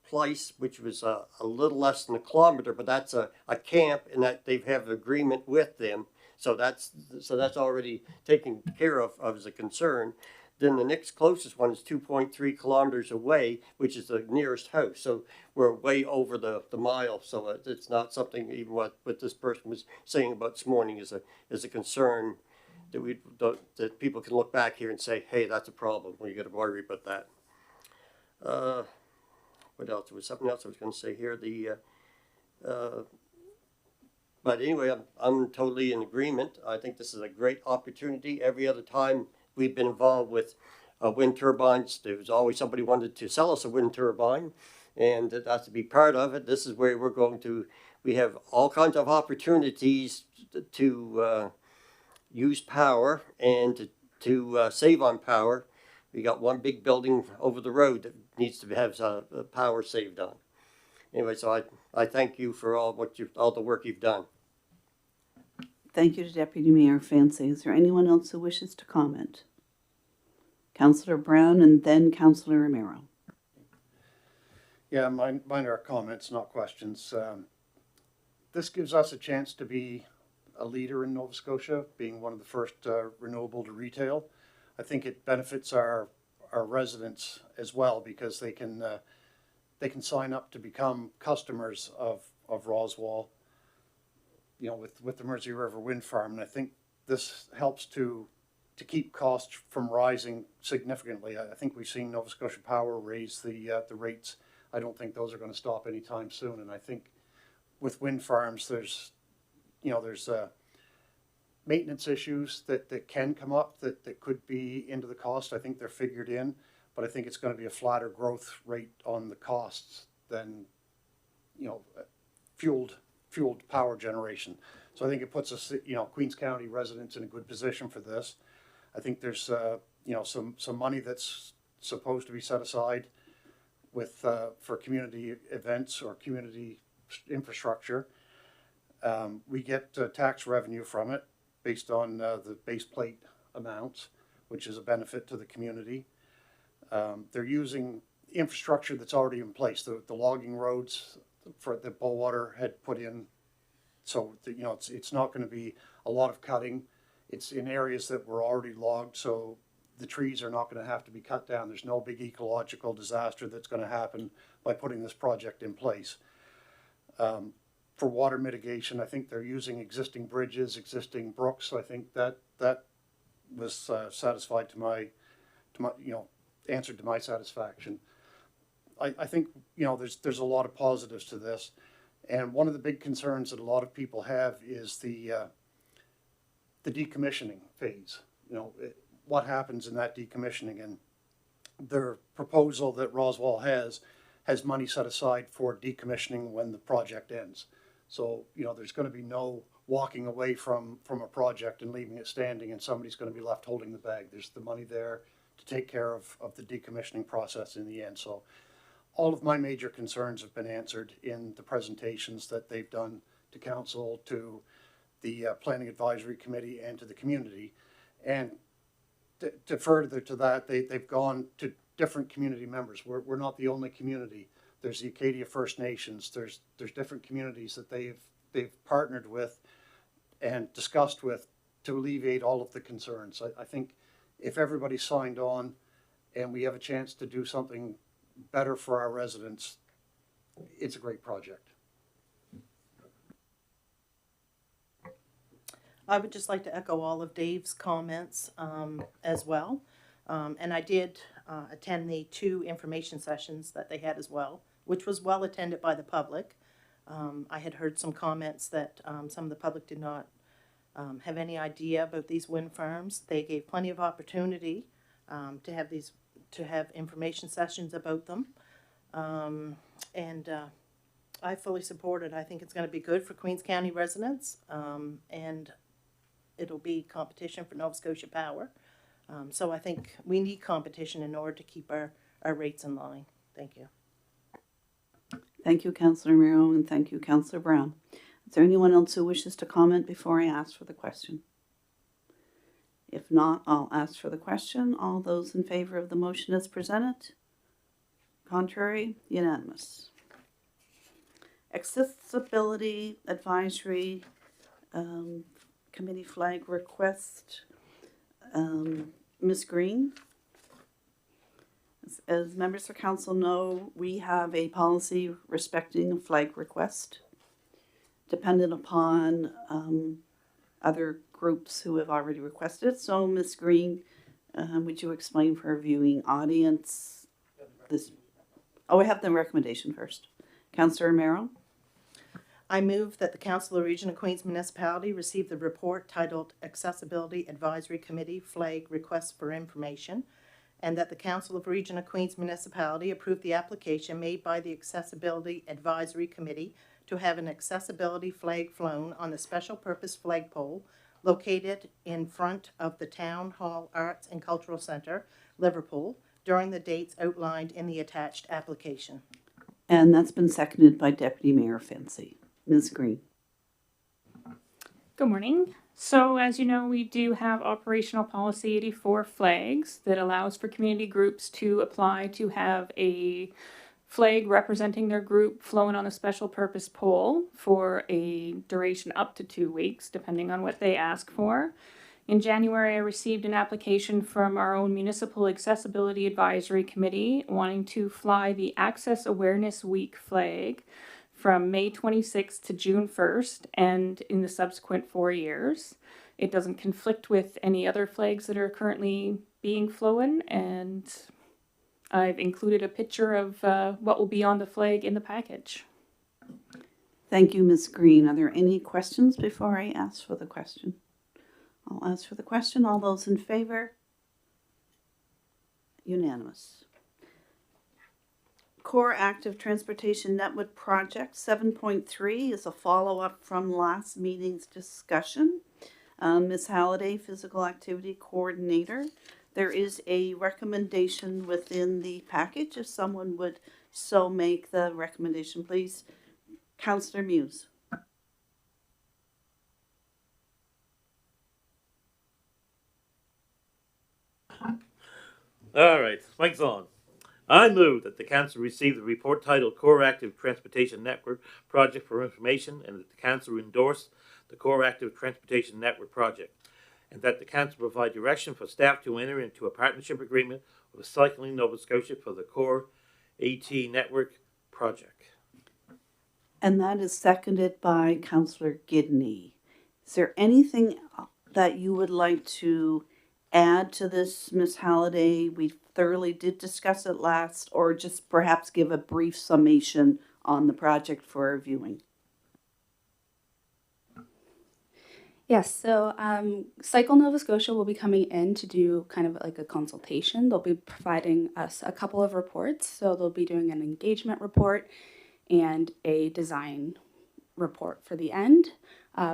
place, which was a little less than a kilometer, but that's a camp, and that they have an agreement with them. So that's already taken care of as a concern. Then the next closest one is 2.3 kilometers away, which is the nearest house. So we're way over the mile. So it's not something, even what this person was saying about this morning is a concern that that people can look back here and say, hey, that's a problem. Well, you got to worry about that. What else? There was something else I was going to say here. But anyway, I'm totally in agreement. I think this is a great opportunity. Every other time we've been involved with wind turbines, there was always somebody wanted to sell us a wind turbine, and that's to be part of it. This is where we're going to. We have all kinds of opportunities to use power and to save on power. We got one big building over the road that needs to have power saved on. Anyway, so I thank you for all the work you've done. Thank you to Deputy Mayor Fancy. Is there anyone else who wishes to comment? Councillor Brown and then Councillor Romero. Yeah, mine are comments, not questions. This gives us a chance to be a leader in Nova Scotia, being one of the first renewable to retail. I think it benefits our residents as well, because they can sign up to become customers of Roswell, you know, with the Mersey River Wind Farm. And I think this helps to keep costs from rising significantly. I think we've seen Nova Scotia Power raise the rates. I don't think those are going to stop anytime soon. And I think with wind farms, there's maintenance issues that can come up that could be into the cost. I think they're figured in, but I think it's going to be a flatter growth rate on the costs than, you know, fueled power generation. So I think it puts us, you know, Queens County residents in a good position for this. I think there's you know, some money that's supposed to be set aside with for community events or community infrastructure. We get tax revenue from it based on the base plate amounts, which is a benefit to the community. They're using infrastructure that's already in place, the logging roads for that Bowater had put in. So you know, it's not going to be a lot of cutting. It's in areas that were already logged, so the trees are not going to have to be cut down. There's no big ecological disaster that's going to happen by putting this project in place. For water mitigation, I think they're using existing bridges, existing brooks. So I think that was satisfied to my you know, answered to my satisfaction. I think, you know, there's a lot of positives to this, and one of the big concerns that a lot of people have is the decommissioning phase. You know, what happens in that decommissioning, and their proposal that Roswell has money set aside for decommissioning when the project ends. So, you know, there's going to be no walking away from a project and leaving it standing and somebody's going to be left holding the bag. There's the money there to take care of the decommissioning process in the end. So all of my major concerns have been answered in the presentations that they've done to council, to the Planning Advisory Committee, and to the community. And to further to that, they've gone to different community members. We're not the only community. There's the Acadia First Nations. There's different communities that they've partnered with and discussed with to alleviate all of the concerns. I think if everybody signed on and we have a chance to do something better for our residents, it's a great project. I would just like to echo all of Dave's comments as well. And I did attend the 2 information sessions that they had as well, which was well attended by the public. I had heard some comments that some of the public did not have any idea about these wind farms. They gave plenty of opportunity to have information sessions about them. And I fully support it. I think it's going to be good for Queens County residents, and it'll be competition for Nova Scotia Power. So I think we need competition in order to keep our rates in line. Thank you. Thank you, Councillor Miro, and thank you, Councillor Brown. Is there anyone else who wishes to comment before I ask for the question? If not, I'll ask for the question. All those in favor of the motion as presented? Contrary? Unanimous. Accessibility Advisory Committee flag request. Ms. Green? As members of council know, we have a policy respecting a flag request dependent upon other groups who have already requested. So, Ms. Green, would you explain for our viewing audience this? Oh, we have the recommendation first. Councillor Romero? I move that the Council of the Region of Queens Municipality receive the report titled Accessibility Advisory Committee Flag Request for Information, and that the Council of the Region of Queens Municipality approve the application made by the Accessibility Advisory Committee to have an accessibility flag flown on the special purpose flagpole located in front of the Town Hall Arts and Cultural Center, Liverpool, during the dates outlined in the attached application. And that's been seconded by Deputy Mayor Fancy. Ms. Green. Good morning. So as you know, we do have Operational Policy 84 flags that allows for community groups to apply to have a flag representing their group flown on a special purpose pole for a duration up to 2 weeks, depending on what they ask for. In January, I received an application from our own Municipal Accessibility Advisory Committee wanting to fly the Access Awareness Week flag from May 26th to June 1st and in the subsequent 4 years. It doesn't conflict with any other flags that are currently being flown, and I've included a picture of what will be on the flag in the package. Thank you, Ms. Green. Are there any questions before I ask for the question? I'll ask for the question. All those in favor? Unanimous. Core Active Transportation Network Project 7.3 is a follow-up from last meeting's discussion. Ms. Halliday, Physical Activity Coordinator. There is a recommendation within the package. If someone would so make the recommendation, please. Councillor Muse. All right, mic's on. I move that the council receive the report titled Core Active Transportation Network Project for information, and that the council endorse the Core Active Transportation Network Project, and that the council provide direction for staff to enter into a partnership agreement with Cycling Nova Scotia for the Core AT Network Project. And that is seconded by Councillor Gidney. Is there anything that you would like to add to this, Ms. Halliday? We thoroughly did discuss it last, or just perhaps give a brief summation on the project for our viewing. Yes, so Cycle Nova Scotia will be coming in to do kind of like a consultation. They'll be providing us a couple of reports. So they'll be doing an engagement report and a design report for the end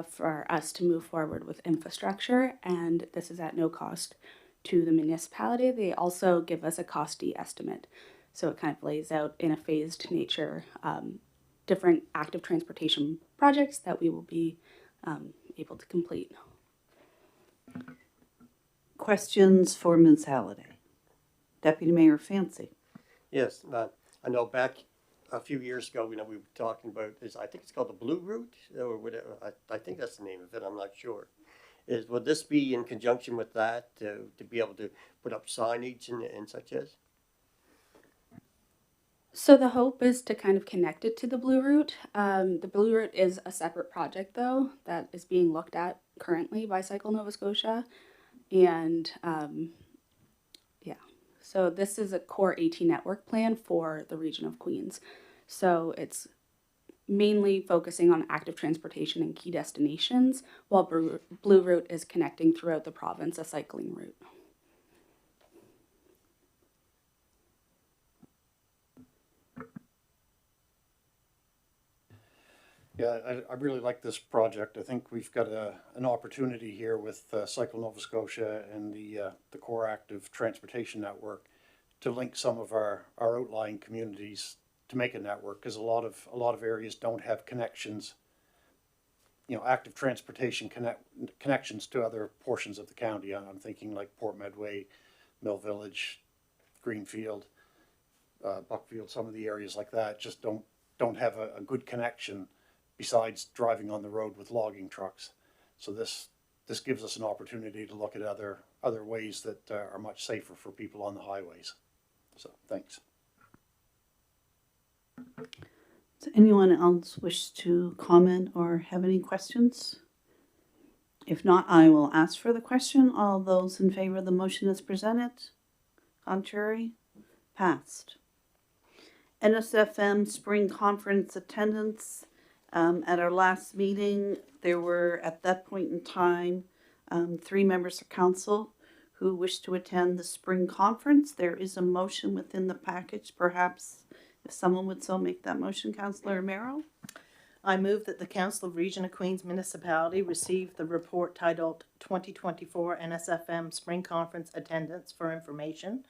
for us to move forward with infrastructure. And this is at no cost to the municipality. They also give us a costly estimate. So it kind of lays out in a phased nature different active transportation projects that we will be able to complete. Questions for Ms. Halliday? Deputy Mayor Fancy. Yes, I know back a few years ago, we were talking about this. I think it's called the Blue Route or whatever. I think that's the name of it. I'm not sure. Would this be in conjunction with that to be able to put up signage and such as? So the hope is to kind of connect it to the Blue Route. The Blue Route is a separate project, though, that is being looked at currently by Cycle Nova Scotia. And so this is a core AT network plan for the region of Queens. So it's mainly focusing on active transportation and key destinations, while Blue Route is connecting throughout the province, a cycling route. Yeah, I really like this project. I think we've got an opportunity here with Cycle Nova Scotia and the core active transportation network to link some of our outlying communities to make a network, because a lot of areas don't have connections, active transportation connections to other portions of the county. I'm thinking like Port Medway, Mill Village, Greenfield, Buckfield. Some of the areas like that just don't have a good connection besides driving on the road with logging trucks. So this gives us an opportunity to look at other ways that are much safer for people on the highways. So thanks. Does anyone else wish to comment or have any questions? If not, I will ask for the question. All those in favor of the motion as presented? Contrary? Passed. NSFM Spring Conference attendance. At our last meeting, there were, at that point in time, 3 members of council who wish to attend the spring conference. There is a motion within the package. Perhaps if someone would so make that motion, Councillor Merrill. I move that the Council of Region of Queens Municipality receive the report titled 2024 NSFM Spring Conference Attendance for information,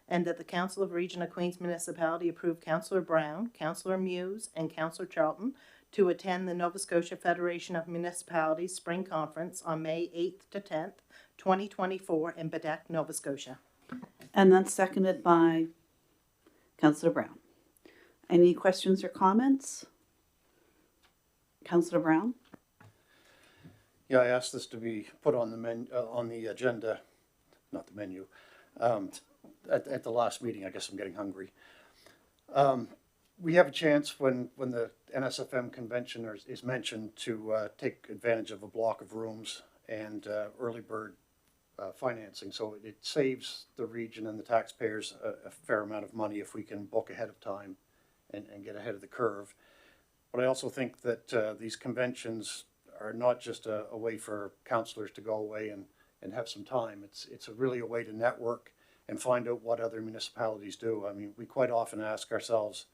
and that the Council of Region of Queens Municipality approve Councillor Brown, Councillor Muse, and Councillor Charlton to attend the Nova Scotia Federation of Municipalities Spring Conference on May 8th to 10th, 2024 in Bedeque, Nova Scotia. And that's seconded by Councillor Brown. Any questions or comments? Councillor Brown? Yeah, I asked this to be put on the agenda, not the menu, at the last meeting. I guess I'm getting hungry. We have a chance when the NSFM convention is mentioned to take advantage of a block of rooms and early bird financing. So it saves the region and the taxpayers a fair amount of money if we can book ahead of time and get ahead of the curve. But I also think that these conventions are not just a way for councillors to go away and have some time. It's really a way to network and find out what other municipalities do. I mean, we quite often ask ourselves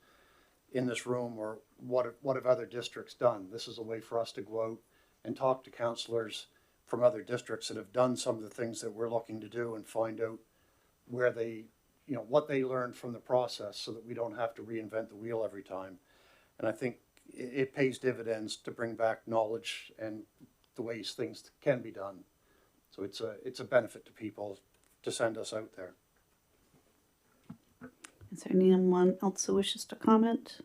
in this room, or what have other districts done? This is a way for us to go out and talk to councillors from other districts that have done some of the things that we're looking to do and find out where they, what they learned from the process, so that we don't have to reinvent the wheel every time. And I think it pays dividends to bring back knowledge and the ways things can be done. So it's a benefit to people to send us out there. Is there anyone else who wishes to comment?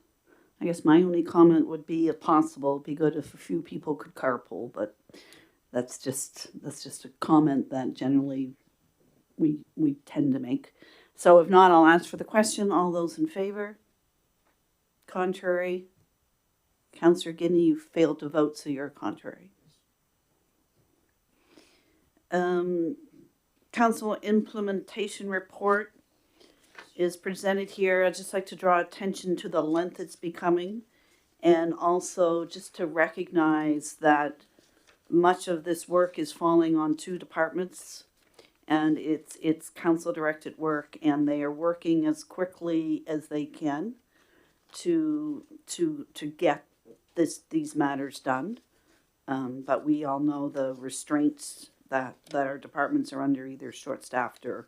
I guess my only comment would be, if possible, it'd be good if a few people could carpool, but that's just a comment that generally we tend to make. So if not, I'll ask for the question. All those in favor? Contrary? Councillor Guinea, you failed to vote, so you're contrary. Council implementation report is presented here. I'd just like to draw attention to the length it's becoming, and also just to recognize that much of this work is falling on 2 departments, and it's council directed work, and they are working as quickly as they can to get these matters done. But we all know the restraints that our departments are under, either short-staffed or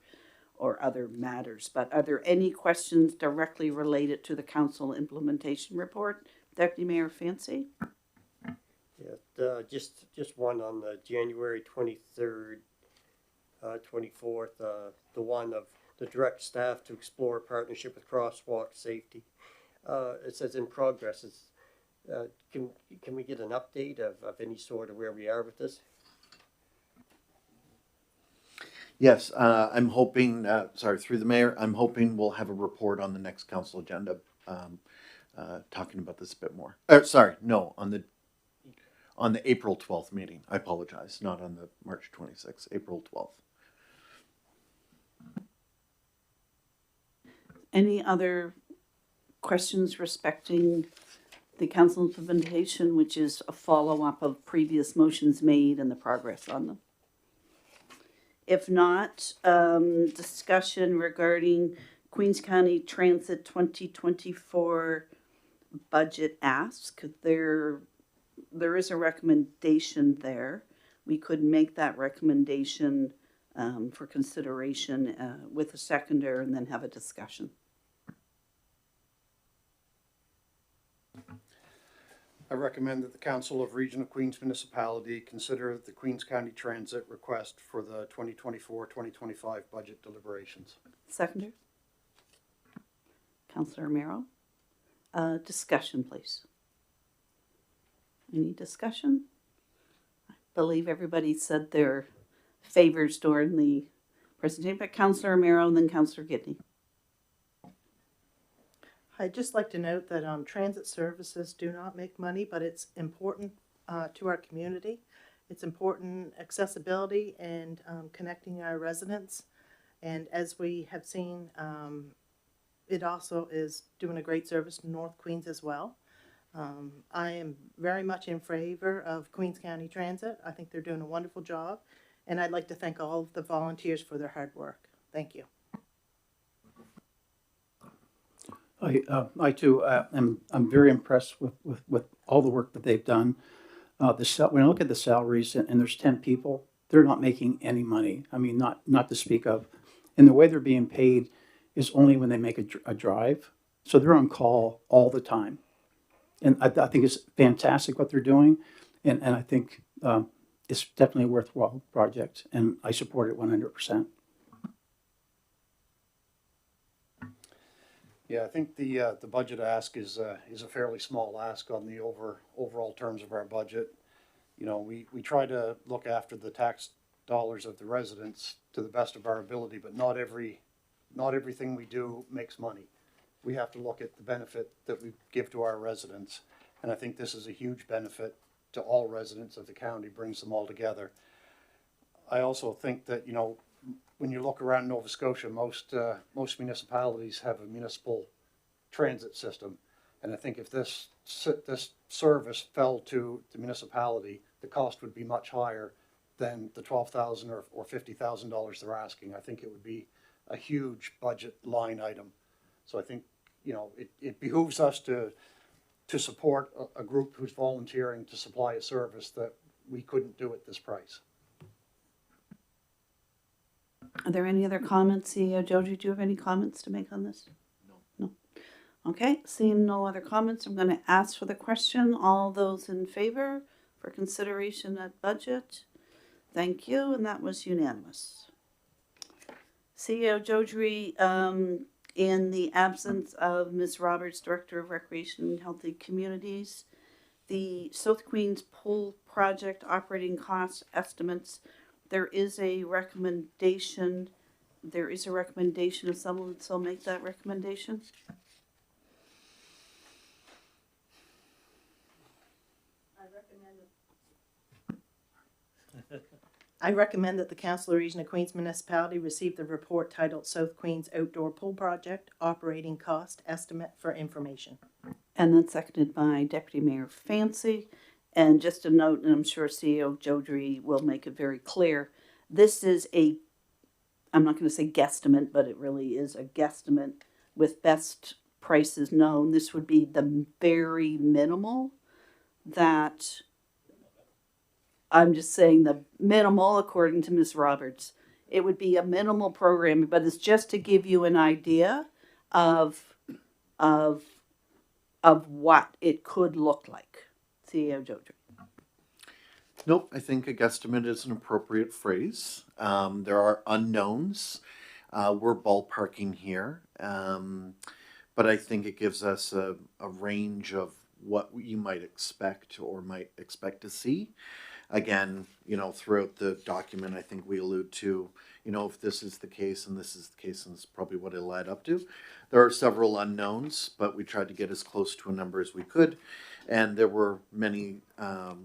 other matters. But are there any questions directly related to the council implementation report? Deputy Mayor Fancy? Yeah, just one on the January 23rd, 24th, the one of the direct staff to explore partnership with crosswalk safety. It says in progress. Can we get an update of any sort of where we are with this? Yes, I'm hoping, through the mayor, I'm hoping we'll have a report on the next council agenda talking about this a bit more. on the April 12th meeting. I apologize, not on the March 26th, April 12th. Any other questions respecting the council implementation, which is a follow-up of previous motions made and the progress on them? If not, discussion regarding Queens County Transit 2024 budget ask. There is a recommendation there. We could make that recommendation for consideration with a seconder and then have a discussion. I recommend that the Council of Region of Queens Municipality consider the Queens County Transit request for the 2024-2025 budget deliberations. Seconder? Councillor Romero? Discussion, please. Any discussion? I believe everybody said their favors during the presentation, but Councillor Romero and then Councillor Gidney. I'd just like to note that transit services do not make money, but it's important to our community. It's important accessibility and connecting our residents. And as we have seen, it also is doing a great service to North Queens as well. I am very much in favor of Queens County Transit. I think they're doing a wonderful job. And I'd like to thank all of the volunteers for their hard work. Thank you. I too I'm very impressed with all the work that they've done. When I look at the salaries and there's 10 people, they're not making any money. I mean, not to speak of. And the way they're being paid is only when they make a drive. So they're on call all the time. And I think it's fantastic what they're doing. And I think it's definitely a worthwhile project. And I support it 100%. Yeah, I think the budget ask is a fairly small ask on the overall terms of our budget. You know, we try to look after the tax dollars of the residents to the best of our ability, but not everything we do makes money. We have to look at the benefit that we give to our residents, and I think this is a huge benefit to all residents of the county, brings them all together. I also think that, you know, when you look around Nova Scotia, most municipalities have a municipal transit system, and I think if this service fell to the municipality, the cost would be much higher than the $12,000 or $50,000 they're asking. I think it would be a huge budget line item. So I think, you know, it behooves us to support a group who's volunteering to supply a service that we couldn't do at this price. Are there any other comments? CEO Joji, do you have any comments to make on this? No. Okay, seeing no other comments, I'm going to ask for the question. All those in favor for consideration at budget? Thank you, and that was unanimous. CEO Joji, in the absence of Ms. Roberts, Director of Recreation and Healthy Communities, the South Queens Pool Project operating cost estimates, there is a recommendation. There is a recommendation. If someone would so make that recommendation. I recommend that the Council of Region of Queens Municipality receive the report titled South Queens Outdoor Pool Project Operating Cost Estimate for information. And then seconded by Deputy Mayor Fancy. And just a note, and I'm sure CEO Jodry will make it very clear, this is I'm not going to say guesstimate, but it really is a guesstimate with best prices known. This would be the very minimal that, I'm just saying the minimal according to Ms. Roberts. It would be a minimal program, but it's just to give you an idea of what it could look like. CEO Jodry. Nope, I think a guesstimate is an appropriate phrase. There are unknowns. We're ballparking here. But I think it gives us a range of what you might expect or might expect to see. Again, you know, throughout the document, I think we allude to, you know, if this is the case and this is the case, and it's probably what it led up to. There are several unknowns, but we tried to get as close to a number as we could. And there were many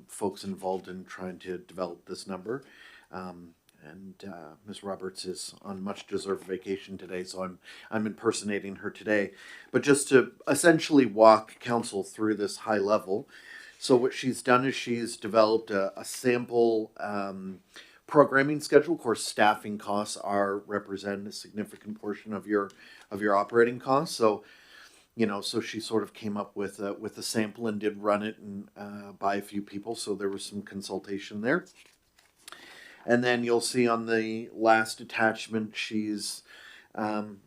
folks involved in trying to develop this number. Ms. Roberts is on much deserved vacation today, so I'm impersonating her today. But just to essentially walk council through this high level. So what she's done is she's developed a sample programming schedule. Of course, staffing costs represent a significant portion of your operating costs. So, so she sort of came up with a sample and did run it and by a few people. So there was some consultation there. And then you'll see on the last attachment, she's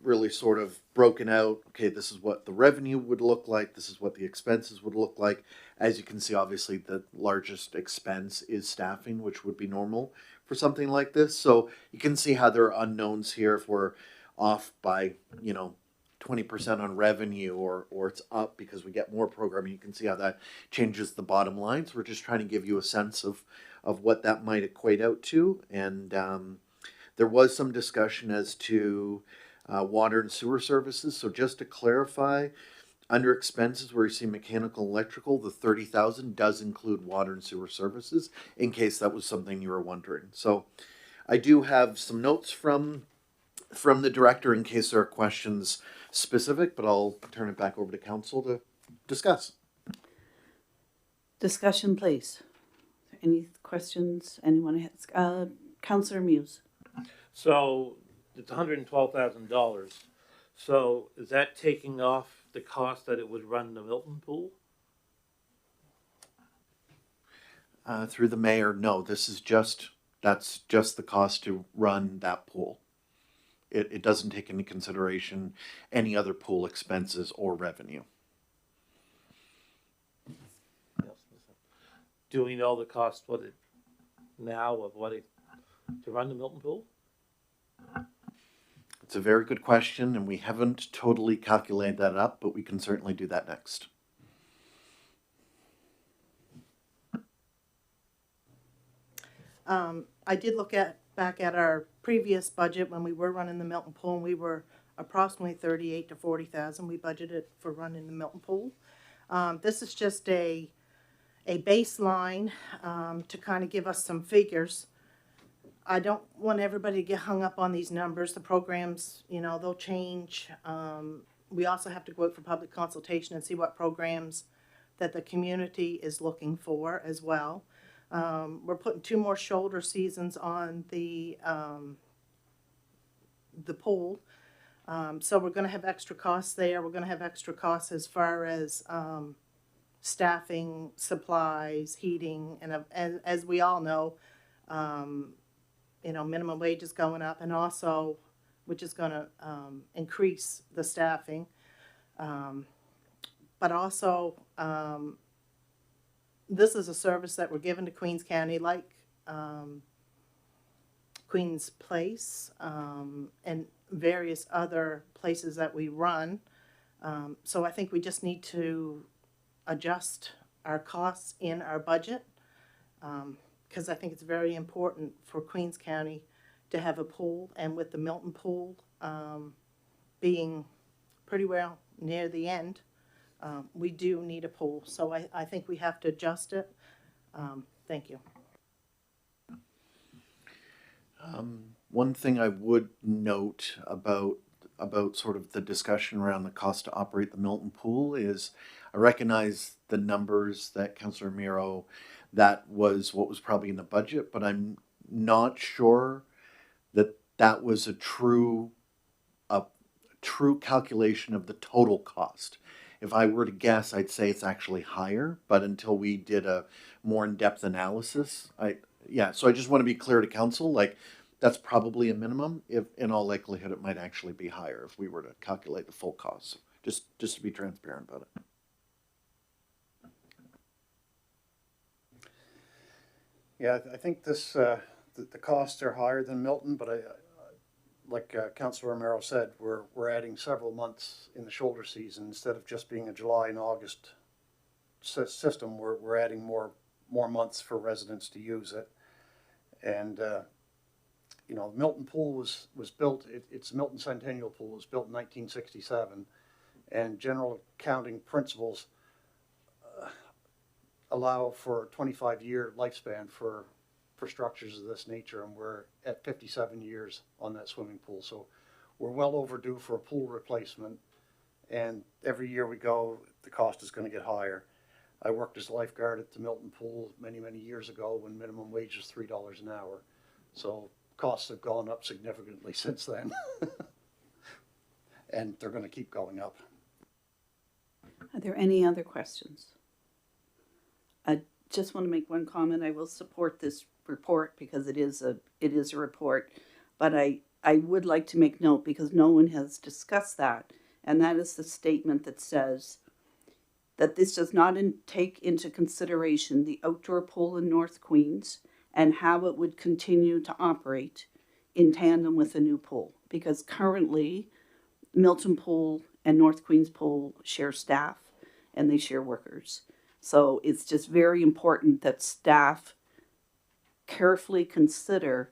really sort of broken out. Okay, this is what the revenue would look like. This is what the expenses would look like. As you can see, obviously the largest expense is staffing, which would be normal for something like this. So you can see how there are unknowns here. If we're off by, 20% on revenue, or it's up because we get more programming, you can see how that changes the bottom line. So we're just trying to give you a sense of what that might equate out to. And there was some discussion as to water and sewer services. So just to clarify, under expenses where you see mechanical, electrical, the 30,000 does include water and sewer services, in case that was something you were wondering. So I do have some notes from the director in case there are questions specific, but I'll turn it back over to council to discuss. Discussion, please. Any questions anyone has? Councillor Muse. So it's $112,000. So is that taking off the cost that it would run the Milton pool? Through the mayor, no, that's just the cost to run that pool. It doesn't take into consideration any other pool expenses or revenue. Do we know the cost to run the Milton pool? It's a very good question, and we haven't totally calculated that up, but we can certainly do that next. I did look back at our previous budget when we were running the Milton Pool, and we were approximately 38 to 40,000 we budgeted for running the Milton Pool. This is just a baseline to kind of give us some figures. I don't want everybody to get hung up on these numbers. The programs, they'll change. We also have to go out for public consultation and see what programs that the community is looking for as well. We're putting 2 more shoulder seasons on the pool. So we're going to have extra costs there. We're going to have extra costs as far as staffing, supplies, heating, and as we all know, minimum wage is going up, and also which is going to increase the staffing. But also, this is a service that we're given to Queens County, like Queens Place and various other places that we run. So I think we just need to adjust our costs in our budget, because I think it's very important for Queens County to have a pool, and with the Milton pool being pretty well near the end, we do need a pool. So I think we have to adjust it. Thank you. One thing I would note about sort of the discussion around the cost to operate the Milton pool is I recognize the numbers that Councillor Miro, that was what was probably in the budget, but I'm not sure that was a true calculation of the total cost. If I were to guess, I'd say it's actually higher, but until we did a more in-depth analysis, so I just want to be clear to council, like, that's probably a minimum. If in all likelihood, it might actually be higher if we were to calculate the full cost. Just to be transparent about it. Yeah, I think this the costs are higher than Milton, but like Councillor Romero said, we're adding several months in the shoulder season instead of just being a July and August system. We're adding more months for residents to use it, and the Milton pool was built. It's Milton Centennial Pool. It was built in 1967, and general accounting principles allow for a 25-year lifespan for structures of this nature, and we're at 57 years on that swimming pool. So we're well overdue for a pool replacement, and every year we go, the cost is going to get higher. I worked as a lifeguard at the Milton Pool many, many years ago when minimum wage was $3 an hour. So costs have gone up significantly since then. And they're going to keep going up. Are there any other questions? I just want to make one comment. I will support this report because it is a report, but I would like to make note, because no one has discussed that, and that is the statement that says that this does not take into consideration the outdoor pool in North Queens and how it would continue to operate in tandem with a new pool, because currently Milton Pool and North Queens Pool share staff and they share workers. So it's just very important that staff carefully consider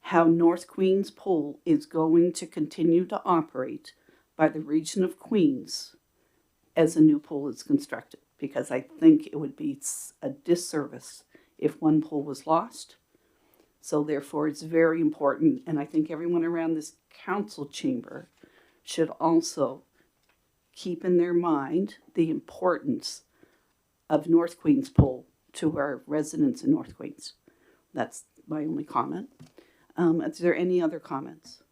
how North Queens Pool is going to continue to operate by the region of Queens as a new pool is constructed, because I think it would be a disservice if one pool was lost. So therefore it's very important, and I think everyone around this council chamber should also keep in their mind the importance of North Queens Pool to our residents in North Queens. That's my only comment. Is there any other comments?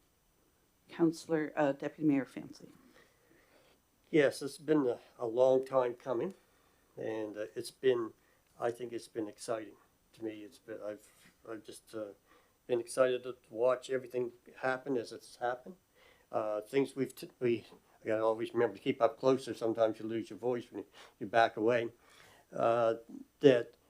Councillor, Deputy Mayor Fancy. Yes, it's been a long time coming, and I think it's been exciting to me. I've just been excited to watch everything happen as it's happened. Things I gotta always remember to keep up closer. Sometimes you lose your voice when you back away. That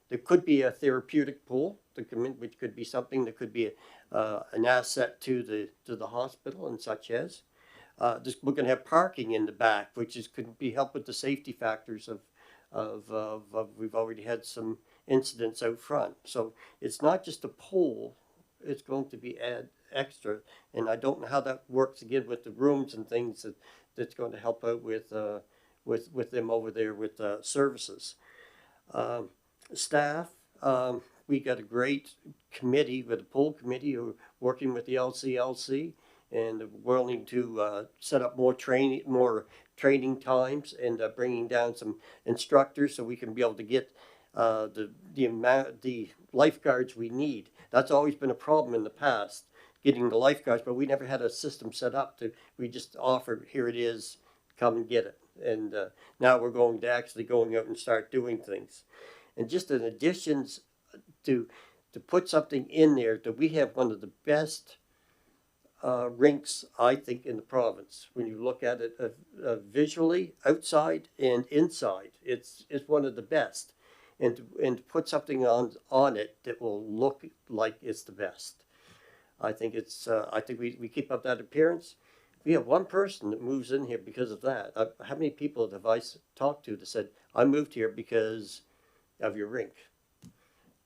there could be a therapeutic pool, which could be something that could be an asset to the hospital and such as. We're going to have parking in the back, which could be help with the safety factors of we've already had some incidents out front. So it's not just a pool; it's going to be extra, and I don't know how that works again with the rooms and things that's going to help out with them over there with services. Staff, we got a great committee with the pool committee who are working with the LCLC and willing to set up more training times and bringing down some instructors so we can be able to get the lifeguards we need. That's always been a problem in the past, getting the lifeguards, but we never had a system set up we just offered, here it is, come and get it. And now we're going to actually going out and start doing things. And just in addition to put something in there, that we have one of the best rinks, I think, in the province. When you look at it visually, outside and inside, it's one of the best. And to put something on it that will look like it's the best. I think we keep up that appearance. We have one person that moves in here because of that. How many people have I talked to that said, I moved here because of your rink?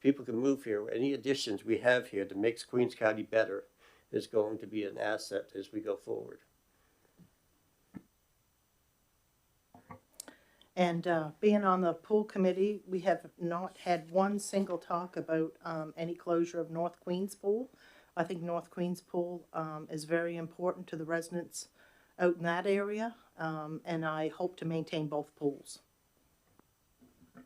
People can move here. Any additions we have here that makes Queens County better is going to be an asset as we go forward. And being on the pool committee, we have not had one single talk about any closure of North Queens Pool. I think North Queens Pool is very important to the residents out in that area, and I hope to maintain both pools.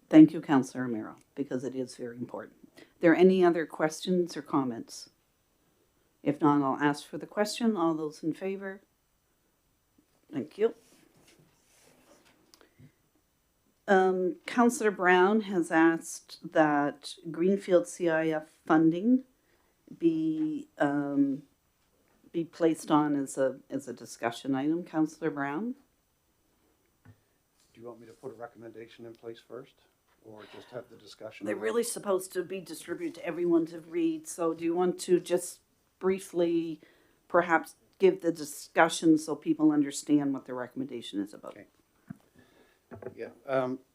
Thank you, Councillor Romero, because it is very important. Are there any other questions or comments? If not, I'll ask for the question. All those in favor? Thank you. Councillor Brown has asked that Greenfield CIF funding be placed on as a discussion item. Councillor Brown? Do you want me to put a recommendation in place first, or just have the discussion? They're really supposed to be distributed to everyone to read, so do you want to just briefly perhaps give the discussion so people understand what the recommendation is about? Okay. Yeah,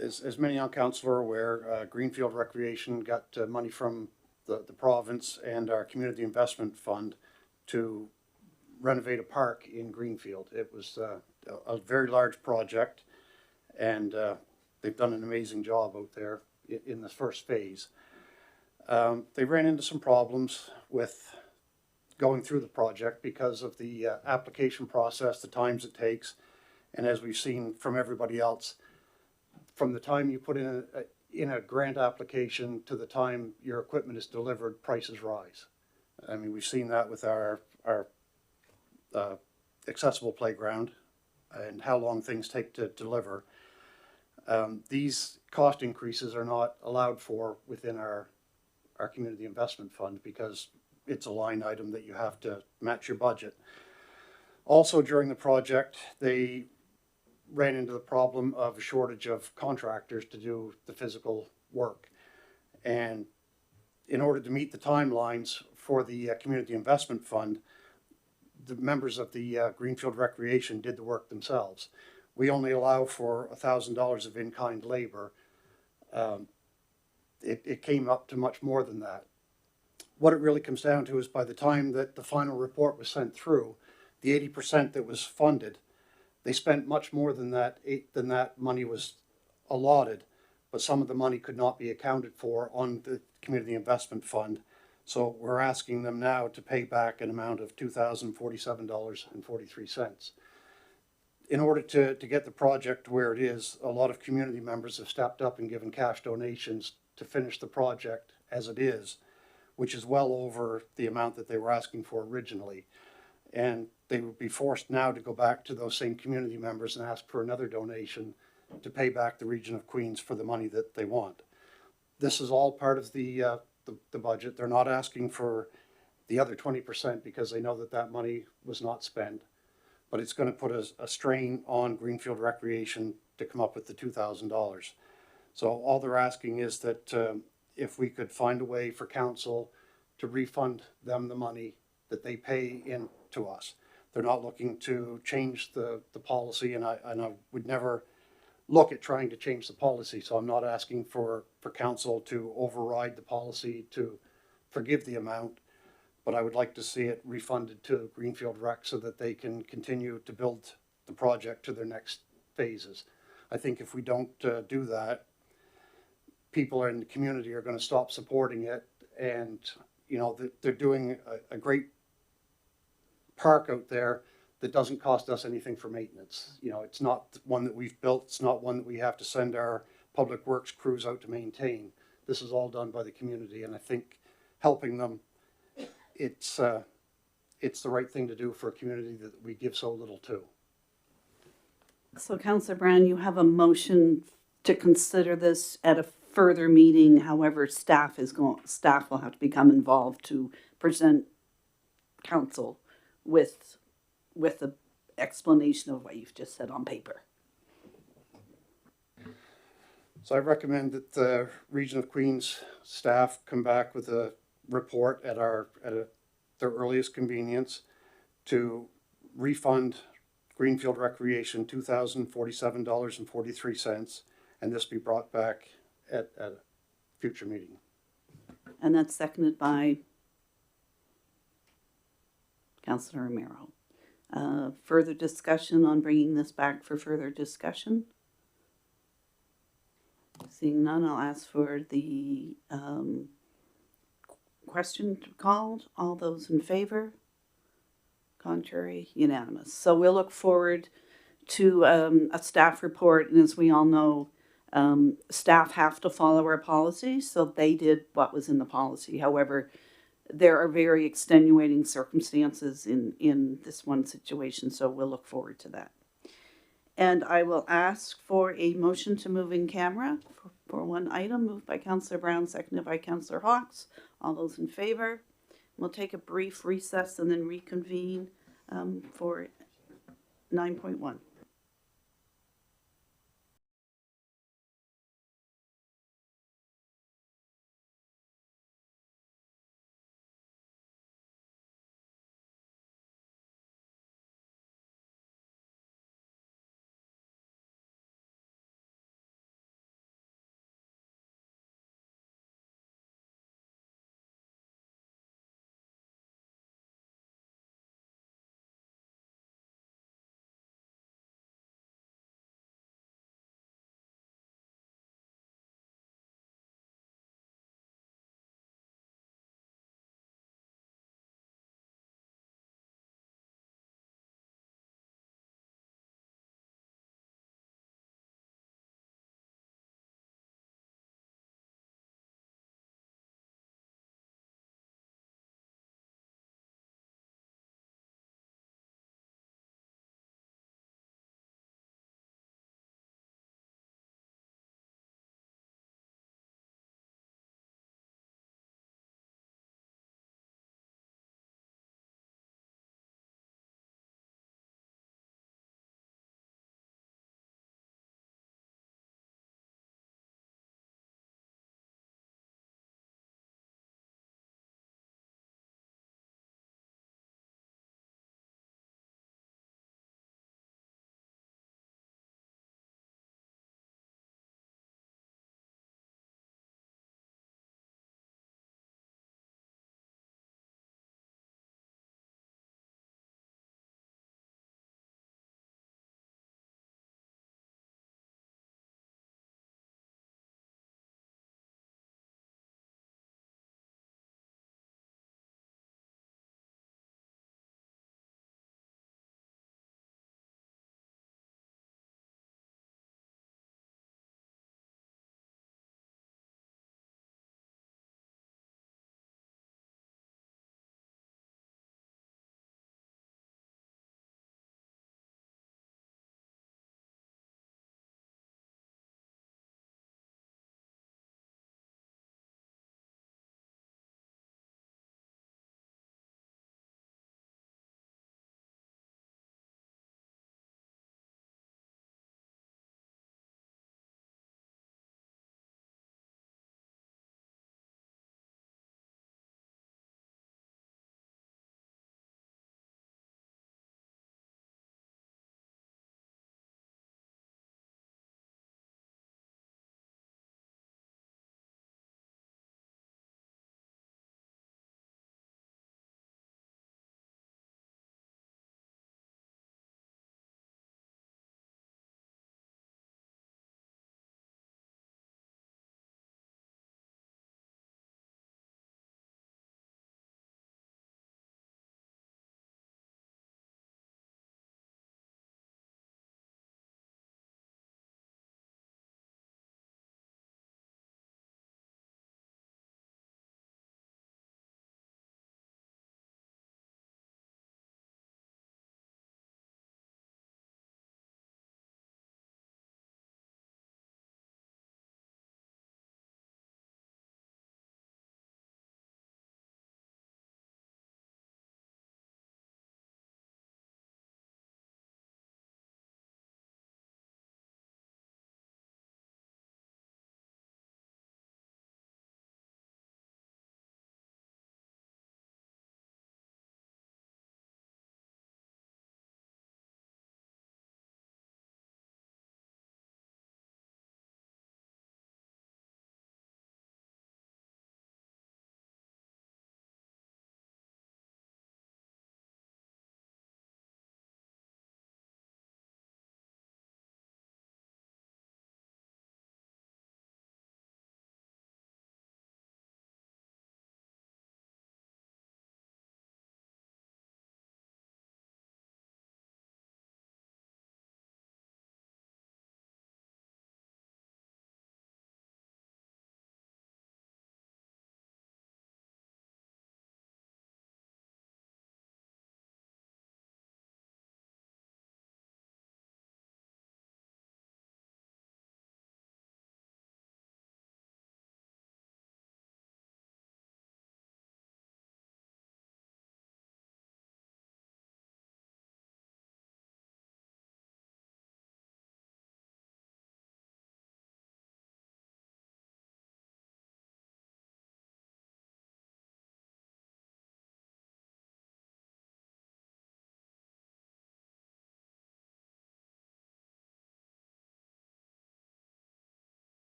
as many on council are aware, Greenfield Recreation got money from the province and our community investment fund to renovate a park in Greenfield. It was a very large project, and they've done an amazing job out there. in the first phase. They ran into some problems with going through the project because of the application process, the times it takes, and as we've seen from everybody else, from the time you put in a grant application to the time your equipment is delivered, prices rise. I mean, we've seen that with our accessible playground and how long things take to deliver. These cost increases are not allowed for within our community investment fund because it's a line item that you have to match your budget. Also during the project, they ran into the problem of a shortage of contractors to do the physical work. And in order to meet the timelines for the community investment fund, the members of the Greenfield Recreation did the work themselves. We only allow for $1,000 of in-kind labor. It came up to much more than that. What it really comes down to is by the time that the final report was sent through, the 80% that was funded, they spent much more than that money was allotted, but some of the money could not be accounted for on the community investment fund. So we're asking them now to pay back an amount of $2,047.43. In order to get the project to where it is, a lot of community members have stepped up and given cash donations to finish the project as it is, which is well over the amount that they were asking for originally. And they would be forced now to go back to those same community members and ask for another donation to pay back the region of Queens for the money that they want. This is all part of the budget. They're not asking for the other 20% because they know that that money was not spent. But it's going to put a strain on Greenfield Recreation to come up with the $2,000. So all they're asking is that if we could find a way for council to refund them the money that they pay in to us. They're not looking to change the policy, and I would never look at trying to change the policy. So I'm not asking for council to override the policy to forgive the amount, but I would like to see it refunded to Greenfield Rec so that they can continue to build the project to their next phases. I think if we don't do that, people in the community are going to stop supporting it, and you know they're doing a great park out there that doesn't cost us anything for maintenance. You know, it's not one that we've built. It's not one that we have to send our public works crews out to maintain. This is all done by the community, and I think helping them, it's the right thing to do for a community that we give so little to. So Councillor Brown, you have a motion to consider this at a further meeting. However, staff will have to become involved to present council with the explanation of what you've just said on paper. So I recommend that the Region of Queens staff come back with a report at their earliest convenience to refund Greenfield Recreation $2,047.43, and this be brought back at a future meeting. And that's seconded by Councillor Romero. Further discussion on bringing this back for further discussion? Seeing none, I'll ask for the question called. All those in favor? Contrary? Unanimous. So we'll look forward to a staff report, and as we all know, staff have to follow our policy, so they did what was in the policy. However, there are very extenuating circumstances in this one situation, so we'll look forward to that. And I will ask for a motion to move in camera for one item, moved by Councillor Brown, seconded by Councillor Hawks. All those in favor? We'll take a brief recess and then reconvene for 9.1.